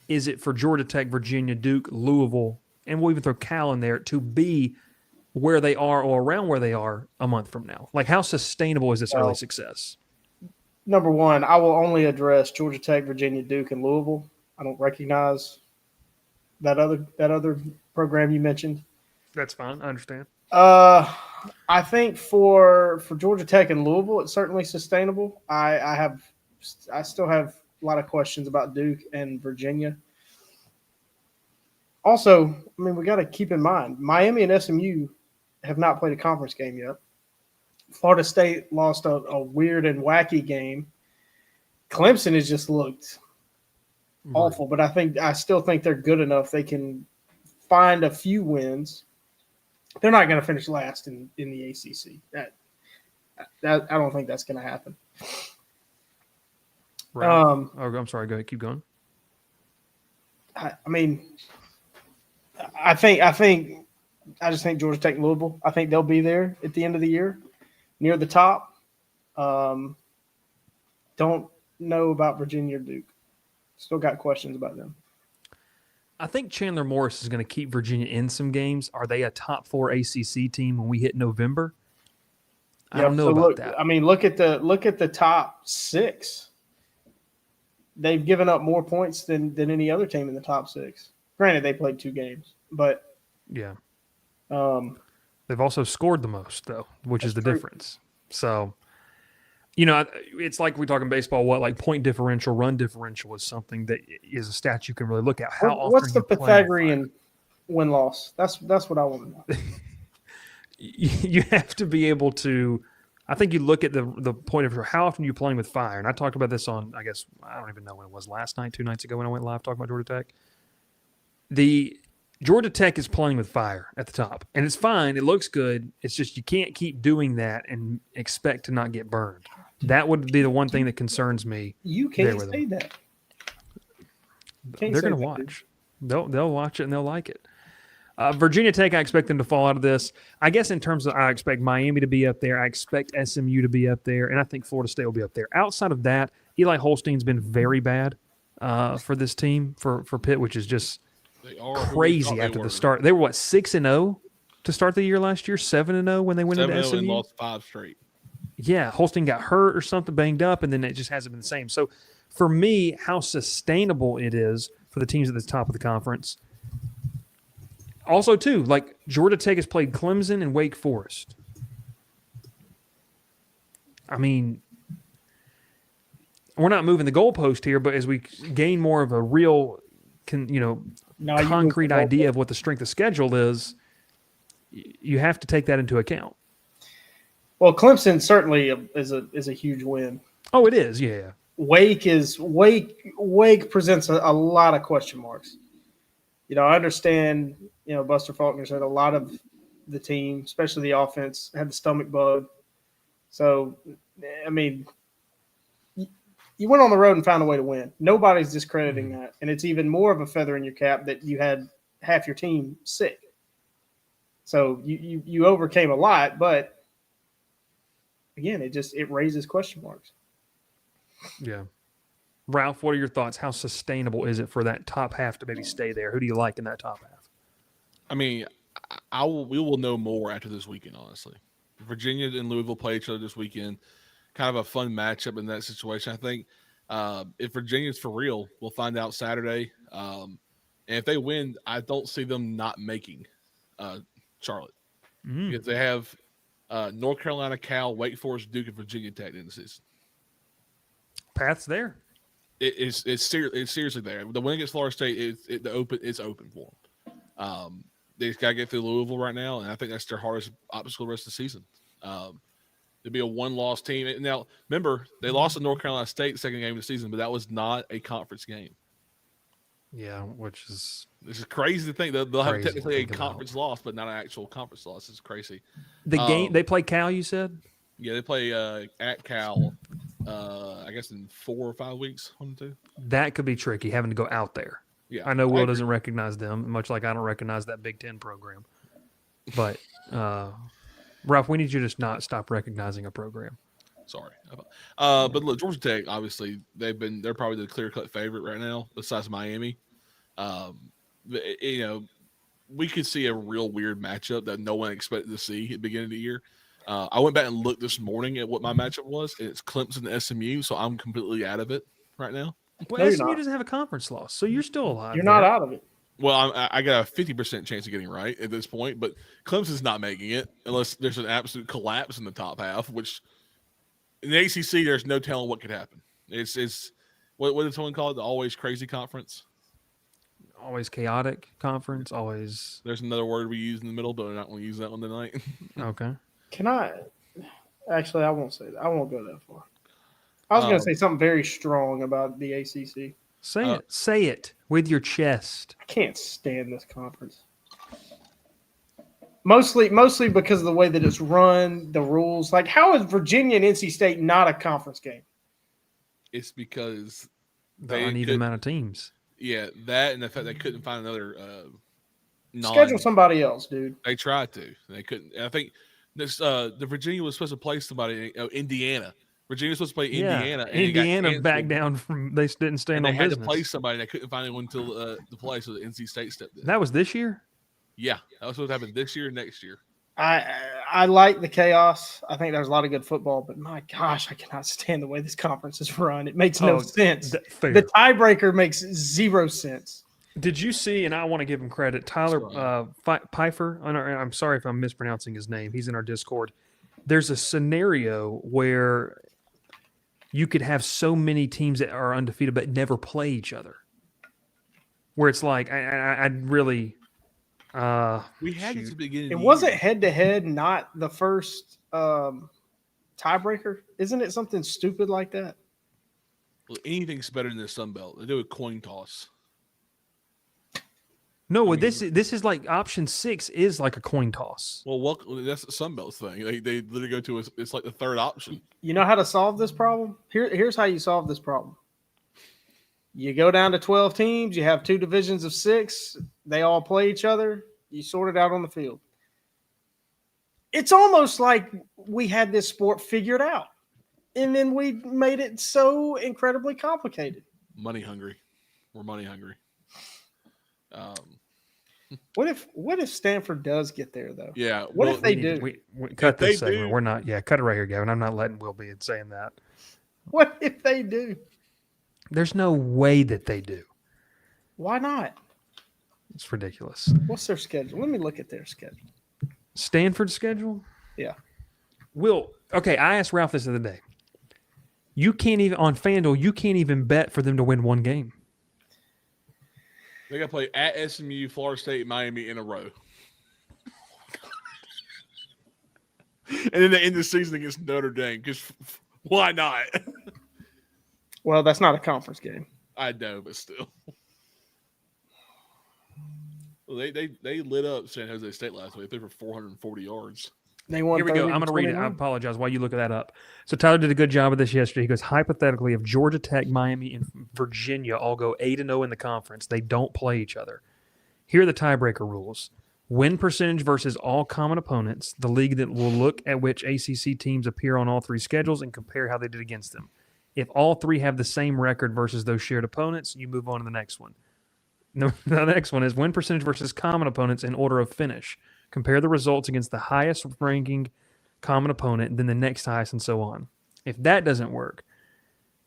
is it for Georgia Tech, Virginia, Duke, Louisville, and we'll even throw Cal in there to be where they are or around where they are a month from now? Like, how sustainable is this early success? Number one, I will only address Georgia Tech, Virginia, Duke, and Louisville. I don't recognize that other program you mentioned. That's fine. I understand. I think for Georgia Tech and Louisville, it's certainly sustainable. I still have a lot of questions about Duke and Virginia. Also, I mean, we got to keep in mind, Miami and SMU have not played a conference game yet. Florida State lost a weird and wacky game. Clemson has just looked awful, but I still think they're good enough. They can find a few wins. They're not going to finish last in the ACC. That I don't think that's going to happen. Right. I'm sorry. Go ahead. Keep going. I just think Georgia Tech and Louisville, I think they'll be there at the end of the year, near the top. Don't know about Virginia or Duke. Still got questions about them. I think Chandler Morris is going to keep Virginia in some games. Are they a top 4 ACC team when we hit November? I don't know about that. I mean, look at the top 6. They've given up more points than any other team in the top 6. Granted, they played 2 games, but yeah, they've also scored the most though, which is the difference. So, it's like we talk in baseball. Like point differential, run differential is something that is a stat you can really look at. What's the Pythagorean win loss? That's what I want to know. You have to be able to. I think you look at the point of how often you're playing with fire. And I talked about this on, I guess, I don't even know when it was, last night, 2 nights ago when I went live talking about Georgia Tech. The Georgia Tech is playing with fire at the top. And it's fine. It looks good. It's just you can't keep doing that and expect to not get burned. That would be the one thing that concerns me. You can't say that. They're going to watch. They'll watch it and they'll like it. Virginia Tech, I expect them to fall out of this. I guess in terms of, I expect Miami to be up there. I expect SMU to be up there, and I think Florida State will be up there. Outside of that, Eli Holstein's been very bad for this team, for Pitt, which is just crazy after the start. They were, 6-0 to start the year last year, 7-0 when they went into SMU? And lost 5 straight. Yeah, Holstein got hurt or something, banged up, and then it just hasn't been the same. So for me, how sustainable it is for the teams at the top of the conference. Also, too, like Georgia Tech has played Clemson and Wake Forest. I mean, we're not moving the goalpost here, but as we gain more of a real, concrete idea of what the strength of schedule is, you have to take that into account. Well, Clemson certainly is a huge win. Oh, it is, yeah. Wake presents a lot of question marks. I understand, Buster Faulkner said a lot of the team, especially the offense, had the stomach bug. So, I mean, you went on the road and found a way to win. Nobody's discrediting that. And it's even more of a feather in your cap that you had half your team sick. So you overcame a lot, but again, it raises question marks. Yeah. Ralph, what are your thoughts? How sustainable is it for that top half to maybe stay there? Who do you like in that top half? I mean, we will know more after this weekend, honestly. Virginia and Louisville play each other this weekend. Kind of a fun matchup in that situation. I think if Virginia's for real, we'll find out Saturday. And if they win, I don't see them not making Charlotte. Because they have North Carolina, Cal, Wake Forest, Duke, and Virginia Tech in the season. Path's there. It's seriously there. The win against Florida State it's open for them. They just got to get through Louisville right now, and I think that's their hardest obstacle the rest of the season. It'd be a one-loss team. Now, remember, they lost to North Carolina State the second game of the season, but that was not a conference game. Yeah, which is this is crazy to think they'll have technically a conference loss, but not an actual conference loss. It's crazy. The game they play Cal, you said? Yeah, they play at Cal. I guess in 4 or 5 weeks. 1 or 2. That could be tricky having to go out there. Yeah, I know Will doesn't recognize them, much like I don't recognize that Big Ten program. But Ralph, we need you to not stop recognizing a program. Sorry, but look, Georgia Tech obviously they're probably the clear-cut favorite right now, besides Miami. We could see a real weird matchup that no one expected to see at the beginning of the year. I went back and looked this morning at what my matchup was, and it's Clemson and SMU, so I'm completely out of it right now. Well, No, SMU doesn't have a conference loss, so you're still alive. You're not out of it. Well, I got a 50% chance of getting right at this point, but Clemson's not making it unless there's an absolute collapse in the top half, which in the ACC, there's no telling what could happen. It's what did someone call it? The always crazy conference? Always chaotic conference, always. There's another word we use in the middle, but we're not going to use that one tonight. Okay. Can I? Actually, I won't say that. I won't go that far. I was going to say something very strong about the ACC. Say it. Say it with your chest. I can't stand this conference. Mostly because of the way that it's run, the rules. Like, how is Virginia and NC State not a conference game? It's because The uneven amount of teams. Yeah, that and the fact they couldn't find another schedule somebody else, dude. They tried to. They couldn't. And I think this the Virginia was supposed to play somebody. Indiana. Virginia was supposed to play Indiana. And Indiana backed down from. They didn't stand on business. They had to play somebody. They couldn't find anyone until the play, so the NC State stepped in. That was this year? Yeah, that was supposed to happen this year, next year. I like the chaos. I think there's a lot of good football, but my gosh, I cannot stand the way this conference is run. It makes no sense. The tiebreaker makes zero sense. Did you see, and I want to give him credit, Tyler Pfeiffer, I'm sorry if I'm mispronouncing his name. He's in our Discord. There's a scenario where you could have so many teams that are undefeated but never play each other. Where it's like, I'd really... we had it at the beginning. It wasn't head-to-head, not the first tiebreaker. Isn't it something stupid like that? Well, anything's better than the Sun Belt. They do a coin toss. No, this is like option 6 is like a coin toss. Well, that's the Sun Belt's thing. They literally go to it's like the third option. You know how to solve this problem? Here's how you solve this problem. You go down to 12 teams. You have 2 divisions of 6. They all play each other. You sort it out on the field. It's almost like we had this sport figured out, and then we made it so incredibly complicated. Money hungry. We're money hungry. What if Stanford does get there though? Yeah. What if they do? We cut this they segment. do- We're not. Yeah, cut it right here, Gavin. I'm not letting Will be saying that. What if they do? There's no way that they do. Why not? It's ridiculous. What's their schedule? Let me look at their schedule. Stanford's schedule? Yeah. Will, okay, I asked Ralph this the other day. You can't even, on FanDuel, you can't even bet for them to win one game. They got to play at SMU, Florida State, Miami in a row. And then they end the season against Notre Dame. Because why not? Well, that's not a conference game. I know, but still. Well, they lit up San Jose State last week. They threw for 440 yards. They won. Here we go. I'm going to read it. I apologize while you look that up. So Tyler did a good job of this yesterday. He goes, hypothetically, if Georgia Tech, Miami, and Virginia all go 8-0 in the conference, they don't play each other. Here are the tiebreaker rules. Win percentage versus all common opponents, the league that will look at which ACC teams appear on all three schedules and compare how they did against them. If all three have the same record versus those shared opponents, you move on to the next one. The next one is win percentage versus common opponents in order of finish. Compare the results against the highest ranking common opponent, then the next highest, and so on. If that doesn't work,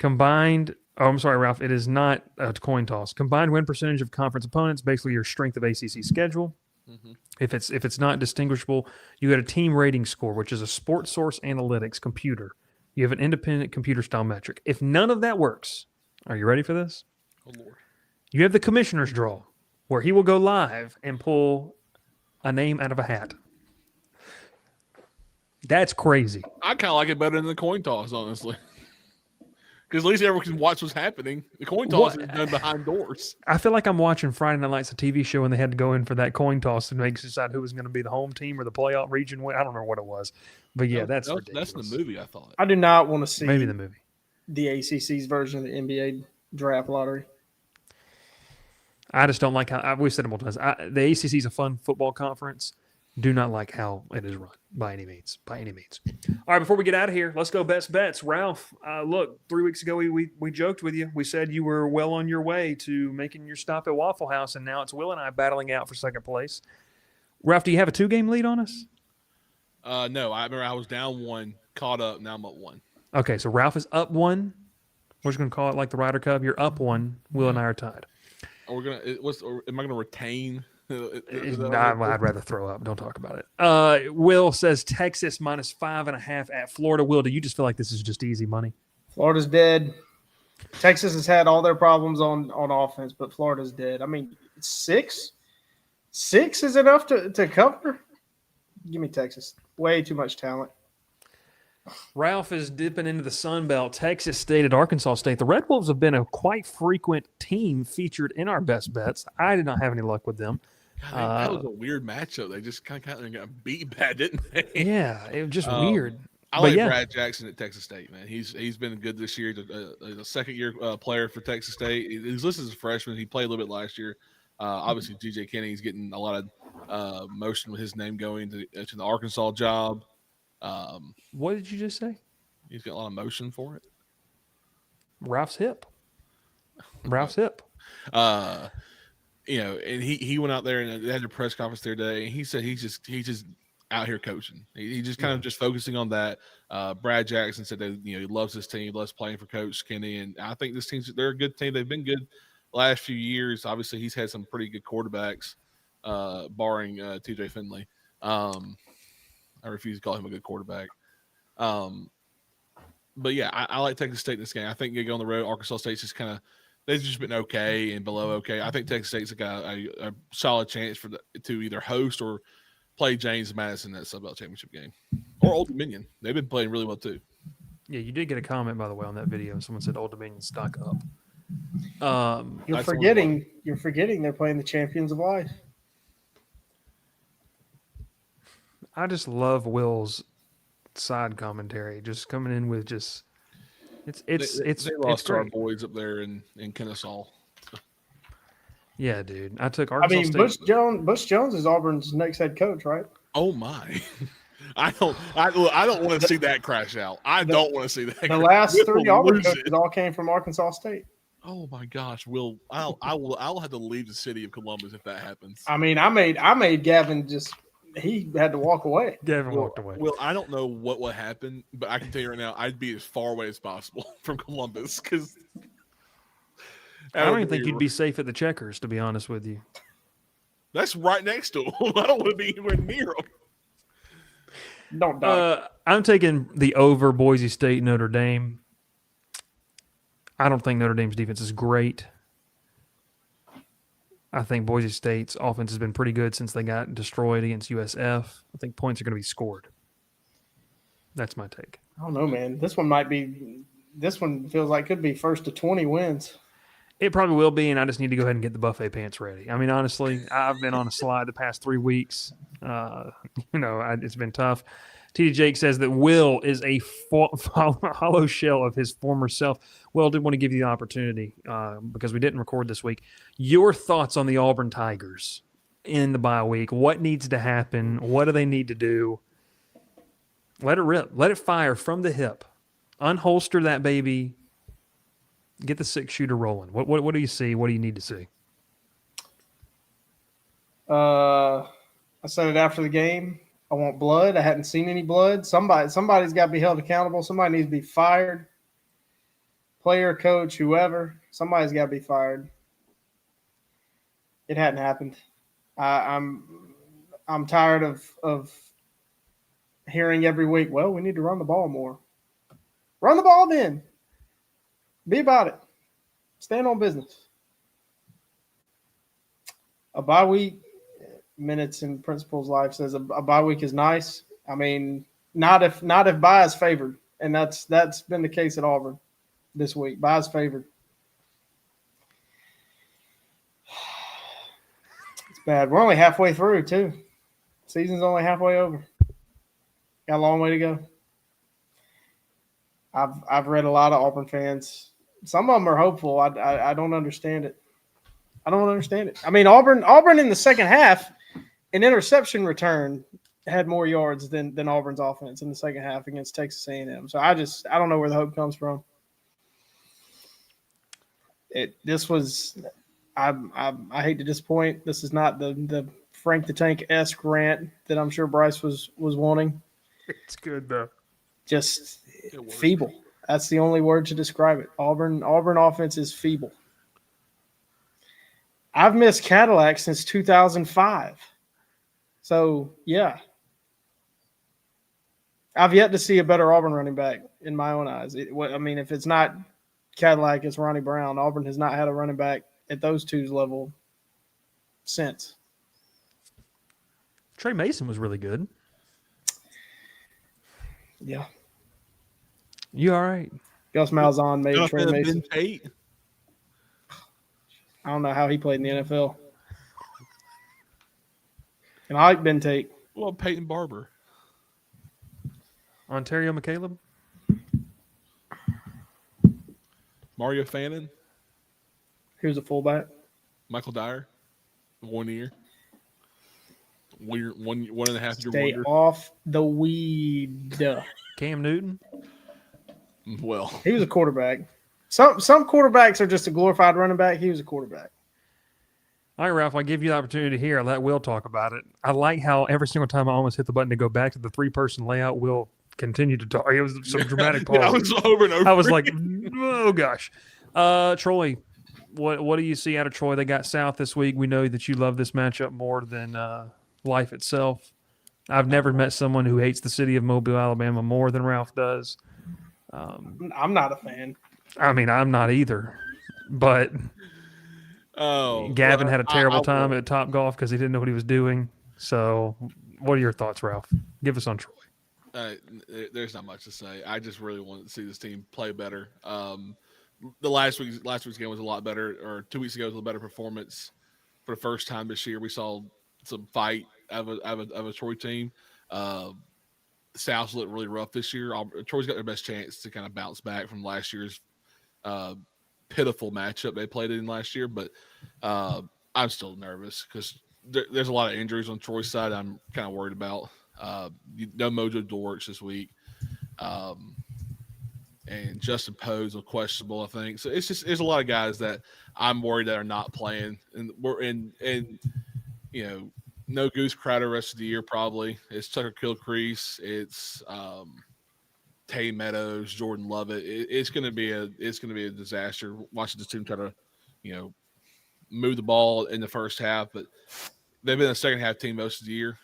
Ralph, it is not a coin toss. Combined win percentage of conference opponents, basically your strength of ACC schedule. Mm-hmm. If it's not distinguishable, you get a team rating score, which is a sports source analytics computer. You have an independent computer style metric. If none of that works, are you ready for this? Oh, Lord. You have the commissioner's draw, where he will go live and pull a name out of a hat. That's crazy. I kind of like it better than the coin toss, honestly. Because at least everyone can watch what's happening. The coin toss is done behind doors. I feel like I'm watching Friday Night Lights, a TV show, and they had to go in for that coin toss and decide who was going to be the home team or the playoff region win. I don't remember what it was. But yeah, that's ridiculous. That's the movie, I thought. I do not want to see maybe the movie. The ACC's version of the NBA draft lottery. I just don't like how we've said it multiple times. The ACC is a fun football conference. Do not like how it is run by any means. All right, before we get out of here, let's go best bets. Ralph, look, 3 weeks ago we joked with you. We said you were well on your way to making your stop at Waffle House, and now it's Will and I battling out for second place. Ralph, do you have a 2-game lead on us? No, I remember I was down 1, caught up. Now I'm up 1. Okay, so Ralph is up 1. We're just going to call it like the Ryder Cup. You're up 1. Will and I are tied. Am I gonna retain? I'd rather throw up. Don't talk about it. Will says Texas minus 5.5 at Florida. Will, do you just feel like this is just easy money? Florida's dead. Texas has had all their problems on offense, but Florida's dead. I mean, 6 is enough to cover. Give me Texas. Way too much talent. Ralph is dipping into the Sun Belt. Texas State at Arkansas State. The Red Wolves have been a quite frequent team featured in our best bets. I did not have any luck with them. God, that was a weird matchup. They just kind of got beat bad, didn't they? Yeah, it was just weird. I like Brad Jackson at Texas State, man. He's been good this year. He's a second-year player for Texas State. He's listed as a freshman. He played a little bit last year. Obviously, G.J. Kenny's getting a lot of motion with his name going to the Arkansas job. What did you just say? He's got a lot of motion for it. Ralph's hip. And he went out there and they had a press conference there today, and he said he's just out here coaching. He just kind of just focusing on that. Brad Jackson said that he loves this team, loves playing for Coach Kenny, and I think this they're a good team. They've been good the last few years. Obviously, he's had some pretty good quarterbacks, barring TJ Finley. I refuse to call him a good quarterback. But yeah, I like Texas State in this game. I think they go on the road. Arkansas State's just they've just been okay and below okay. I think Texas State's got a solid chance to either host or play James Madison in that Sun Belt Championship game. Or Old Dominion. They've been playing really well too. Yeah, you did get a comment, by the way, on that video. Someone said Old Dominion stock up. You're forgetting they're playing the champions of life. I just love Will's side commentary, just coming in with just they lost to our great. boys up there in Kennesaw. Yeah, dude. I took I Arkansas mean, State. Bush Jones is Auburn's next head coach, right? Oh my! I don't want to see that crash out. I don't want to see that. The last 3 We'll Auburn lose coaches it. all came from Arkansas State. Oh my gosh! I'll have to leave the city of Columbus if that happens. I mean, I made Gavin he had to walk away. Gavin walked away. Well, I don't know what would happen, but I can tell you right now, I'd be as far away as possible from Columbus because I don't even think you'd be safe at the Checkers, to be honest with you. That's right next to them. I don't want to be anywhere near them. Don't die. I'm taking the over Boise State Notre Dame. I don't think Notre Dame's defense is great. I think Boise State's offense has been pretty good since they got destroyed against USF. I think points are going to be scored. That's my take. I don't know, man. This one feels like could be first to 20 wins. It probably will be, and I just need to go ahead and get the buffet pants ready. I mean, honestly, I've been on a slide the past 3 weeks. It's been tough. TD Jake says that Will is a hollow shell of his former self. Will, did want to give you the opportunity because we didn't record this week. Your thoughts on the Auburn Tigers in the bye week. What needs to happen? What do they need to do? Let it rip. Let it fire from the hip. Unholster that baby. Get the 6-shooter rolling. What do you see? What do you need to see? I said it after the game. I want blood. I hadn't seen any blood. Somebody's got to be held accountable. Somebody needs to be fired. Player, coach, whoever. Somebody's got to be fired. It hadn't happened. I'm tired of hearing every week, well, we need to run the ball more. Run the ball then. Be about it. Stand on business. A bye week, Minutes and Principles Life says a bye week is nice. I mean, not if bye is favored, and that's been the case at Auburn this week. Bye is favored. It's bad. We're only halfway through too. Season's only halfway over. Got a long way to go. I've read a lot of Auburn fans. Some of them are hopeful. I don't understand it. I don't understand it. I mean, Auburn in the second half, an interception return had more yards than Auburn's offense in the second half against Texas A&M. So I don't know where the hope comes from. I hate to disappoint. This is not the Frank the Tank-esque rant that I'm sure Bryce was wanting. It's good though. Just feeble. That's the only word to describe it. Auburn offense is feeble. I've missed Cadillac since 2005. So, yeah. I've yet to see a better Auburn running back in my own eyes. If it's not Cadillac, it's Ronnie Brown. Auburn has not had a running back at those two's level since. Trey Mason was really good. Yeah. You all right? Gus Malzahn made Trey Mason. Tate. I don't know how he played in the NFL. And I like Ben Tate. Well, Peyton Barber. Ontario McCaleb? Mario Fannin. He was a fullback. Michael Dyer. 1 year. One and a half year Stay wonder. off the weed. Cam Newton? Well, He was a quarterback. Some quarterbacks are just a glorified running back. He was a quarterback. All right, Ralph, I give you the opportunity here. Let Will talk about it. I like how every single time I almost hit the button to go back to the 3-person layout, Will continued to talk. It was some dramatic pause. I was over and over. I was like, oh, gosh. Troy, what do you see out of Troy? They got South this week. We know that you love this matchup more than life itself. I've never met someone who hates the city of Mobile, Alabama more than Ralph does. I'm not a fan. I mean, I'm not either. But Gavin had a terrible time at Top Golf because he didn't know what he was doing. So what are your thoughts, Ralph? Give us on Troy. There's not much to say. I just really wanted to see this team play better. The last week's game was a lot better, or 2 weeks ago was a better performance. For the first time this year, we saw some fight of a Troy team. South's looked really rough this year. Troy's got their best chance to kind of bounce back from last year's pitiful matchup they played in last year. But I I'm still nervous because there's a lot of injuries on Troy's side. I'm kind of worried about. No Mojo Doricks this week, and Justin Poe's questionable, I think. So there's a lot of guys that I'm worried that are not playing, and no Goose Crowder rest of the year probably. It's Tucker Kilcrease. It's Tay Meadows, Jordan Lovett. It's going to be a disaster watching this team try to, move the ball in the first half. But they've been a second half team most of the year.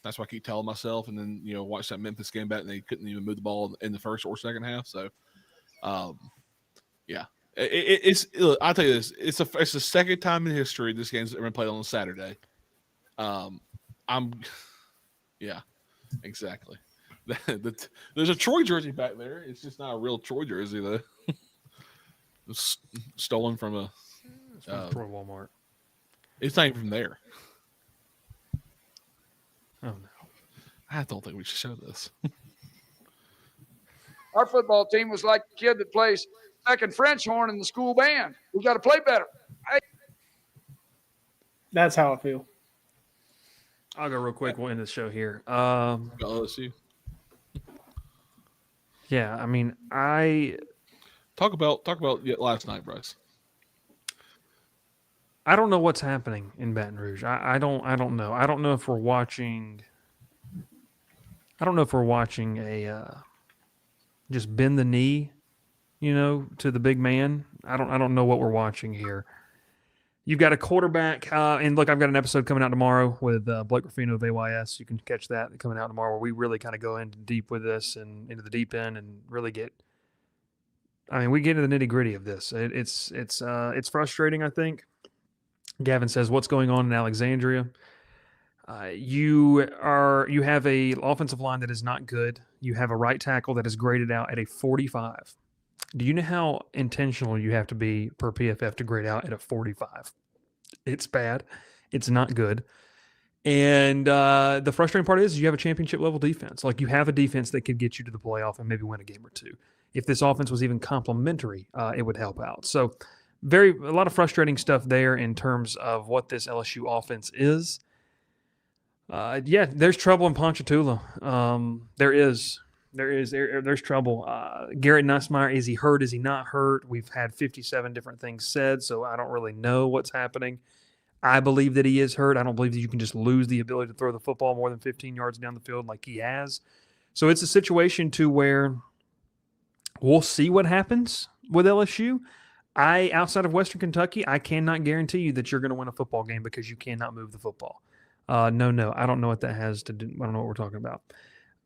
That's what I keep telling myself. And then watch that Memphis game back, and they couldn't even move the ball in the first or second half. So, yeah, I'll tell you this: it's the second time in history this game's ever been played on a Saturday. Yeah, exactly. There's a Troy jersey back there. It's just not a real Troy jersey though. It's stolen from a Troy Walmart. It's not even from there. Oh no! I don't think we should show this. Our football team was like the kid that plays second French horn in the school band. We got to play better. That's how I feel. I'll go real quick. We'll end the show here. LSU. Yeah, I mean, talk about last night, Bryce. I don't know what's happening in Baton Rouge. I don't know. I don't know if we're watching. I don't know if we're watching a just bend the knee, to the big man. I don't know what we're watching here. You've got a quarterback, and look, I've got an episode coming out tomorrow with Blake Ruffino of AYS. You can catch that coming out tomorrow, where we really kind of go into deep with this and into the deep end and really get. I mean, we get into the nitty gritty of this. It's frustrating, I think. Gavin says, "What's going on in Alexandria?" You have a offensive line that is not good. You have a right tackle that is graded out at a 45. Do you know how intentional you have to be per PFF to grade out at a 45? It's bad. It's not good. And the frustrating part is you have a championship level defense. Like, you have a defense that could get you to the playoff and maybe win a game or two. If this offense was even complementary, it would help out. So a lot of frustrating stuff there in terms of what this LSU offense is. There's trouble in Ponchatoula. There's trouble. Garrett Nussmeier, is he hurt? Is he not hurt? We've had 57 different things said, so I don't really know what's happening. I believe that he is hurt. I don't believe that you can just lose the ability to throw the football more than 15 yards down the field like he has. So it's a situation to where we'll see what happens with LSU. Outside of Western Kentucky, I cannot guarantee you that you're going to win a football game because you cannot move the football. No. I don't know what that has to do. I don't know what we're talking about.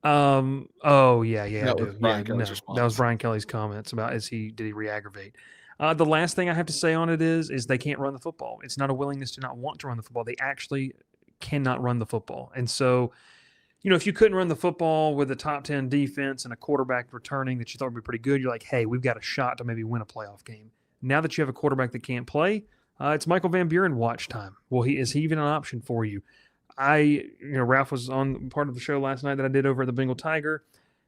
Oh yeah, I do. That was Brian Kelly's comments about did he re-aggravate? The last thing I have to say on it is they can't run the football. It's not a willingness to not want to run the football. They actually cannot run the football. And so, if you couldn't run the football with a top 10 defense and a quarterback returning that you thought would be pretty good, you're like, hey, we've got a shot to maybe win a playoff game. Now that you have a quarterback that can't play, it's Michael Van Buren watch time. Well, is he even an option for you? Ralph was on part of the show last night that I did over at the Bengal Tiger.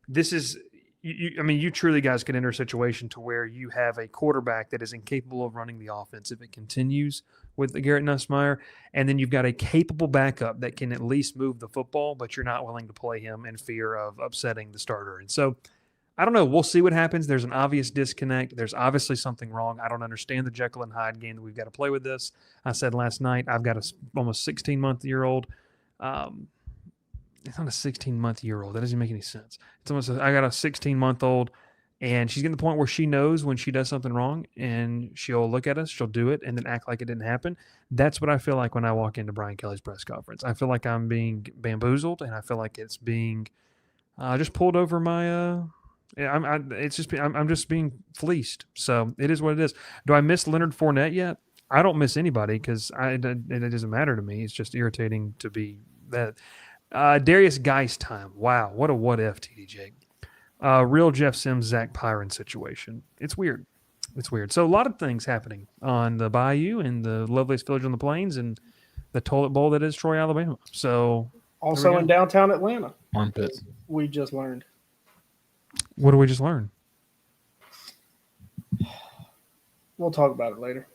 This is, you truly guys could enter a situation to where you have a quarterback that is incapable of running the offense if it continues with Garrett Nussmeier, and then you've got a capable backup that can at least move the football, but you're not willing to play him in fear of upsetting the starter. And so, I don't know. We'll see what happens. There's an obvious disconnect. There's obviously something wrong. I don't understand the Jekyll and Hyde game that we've got to play with this. I said last night, I've got a almost 16-month-year-old. It's not a 16-month-year-old. That doesn't make any sense. I got a 16-month-old, and she's getting to the point where she knows when she does something wrong, and she'll look at us, she'll do it, and then act like it didn't happen. That's what I feel like when I walk into Brian Kelly's press conference. I feel like I'm being bamboozled, and I feel like it's being just pulled over my I'm just being fleeced. So it is what it is. Do I miss Leonard Fournette yet? I don't miss anybody because it doesn't matter to me. It's just irritating to be that. Darius Geist time. Wow, what a what if, TDJ. Real Jeff Sims, Zach Pyron situation. It's weird. So a lot of things happening on the Bayou and the loveliest village on the plains and the toilet bowl that is Troy, Alabama. So also in downtown Atlanta. Armpit. We just learned. What did we just learn? We'll talk about it later.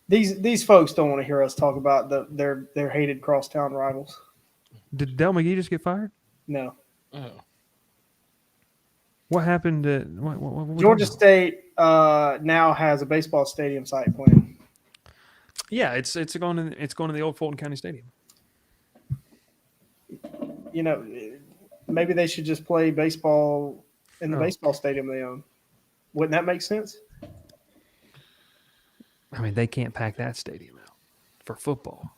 These folks don't want to hear us talk about their hated crosstown rivals. Did Del McGee just get fired? No. Oh. What happened to what Georgia State now has a baseball stadium site plan. Yeah, it's going to the old Fulton County Stadium. You know, maybe they should just play baseball in the baseball stadium they own. Wouldn't that make sense? I mean, they can't pack that stadium out for football.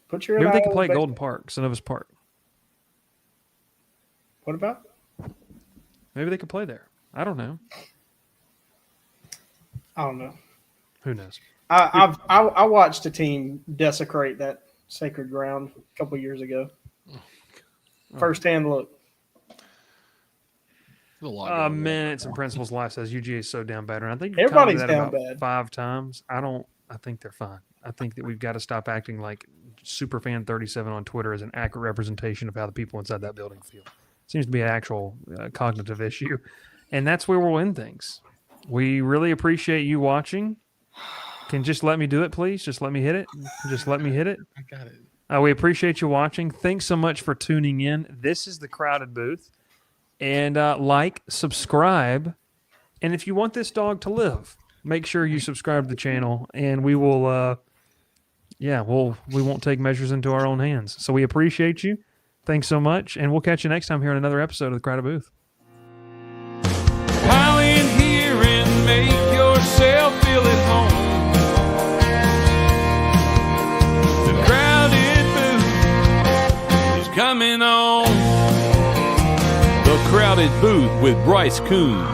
Put your Maybe they eye could on play at base- Golden Park, Synovus Park. What about? Maybe they could play there. I don't know. I don't know. Who knows? I watched a team desecrate that sacred ground a couple years ago. First-hand look. There's a lot going on. Minutes and Principal's Life says UGA is so down bad. And I think Everybody's that down about bad. 5 times. I think they're fine. I think that we've got to stop acting like Superfan37 on Twitter is an accurate representation of how the people inside that building feel. Seems to be an actual cognitive issue. And that's where we'll end things. We really appreciate you watching. Can just let me do it, please? Just let me hit it. Just let me hit it. I got it. We appreciate you watching. Thanks so much for tuning in. This is the Crowded Booth. And subscribe. And if you want this dog to live, make sure you subscribe to the channel. And we will, we won't take measures into our own hands. So we appreciate you. Thanks so much. And we'll catch you next time here on another episode of the Crowded Booth. Pile in here and make yourself feel at home. The Crowded Booth is coming on. The Crowded Booth with Bryce Koon.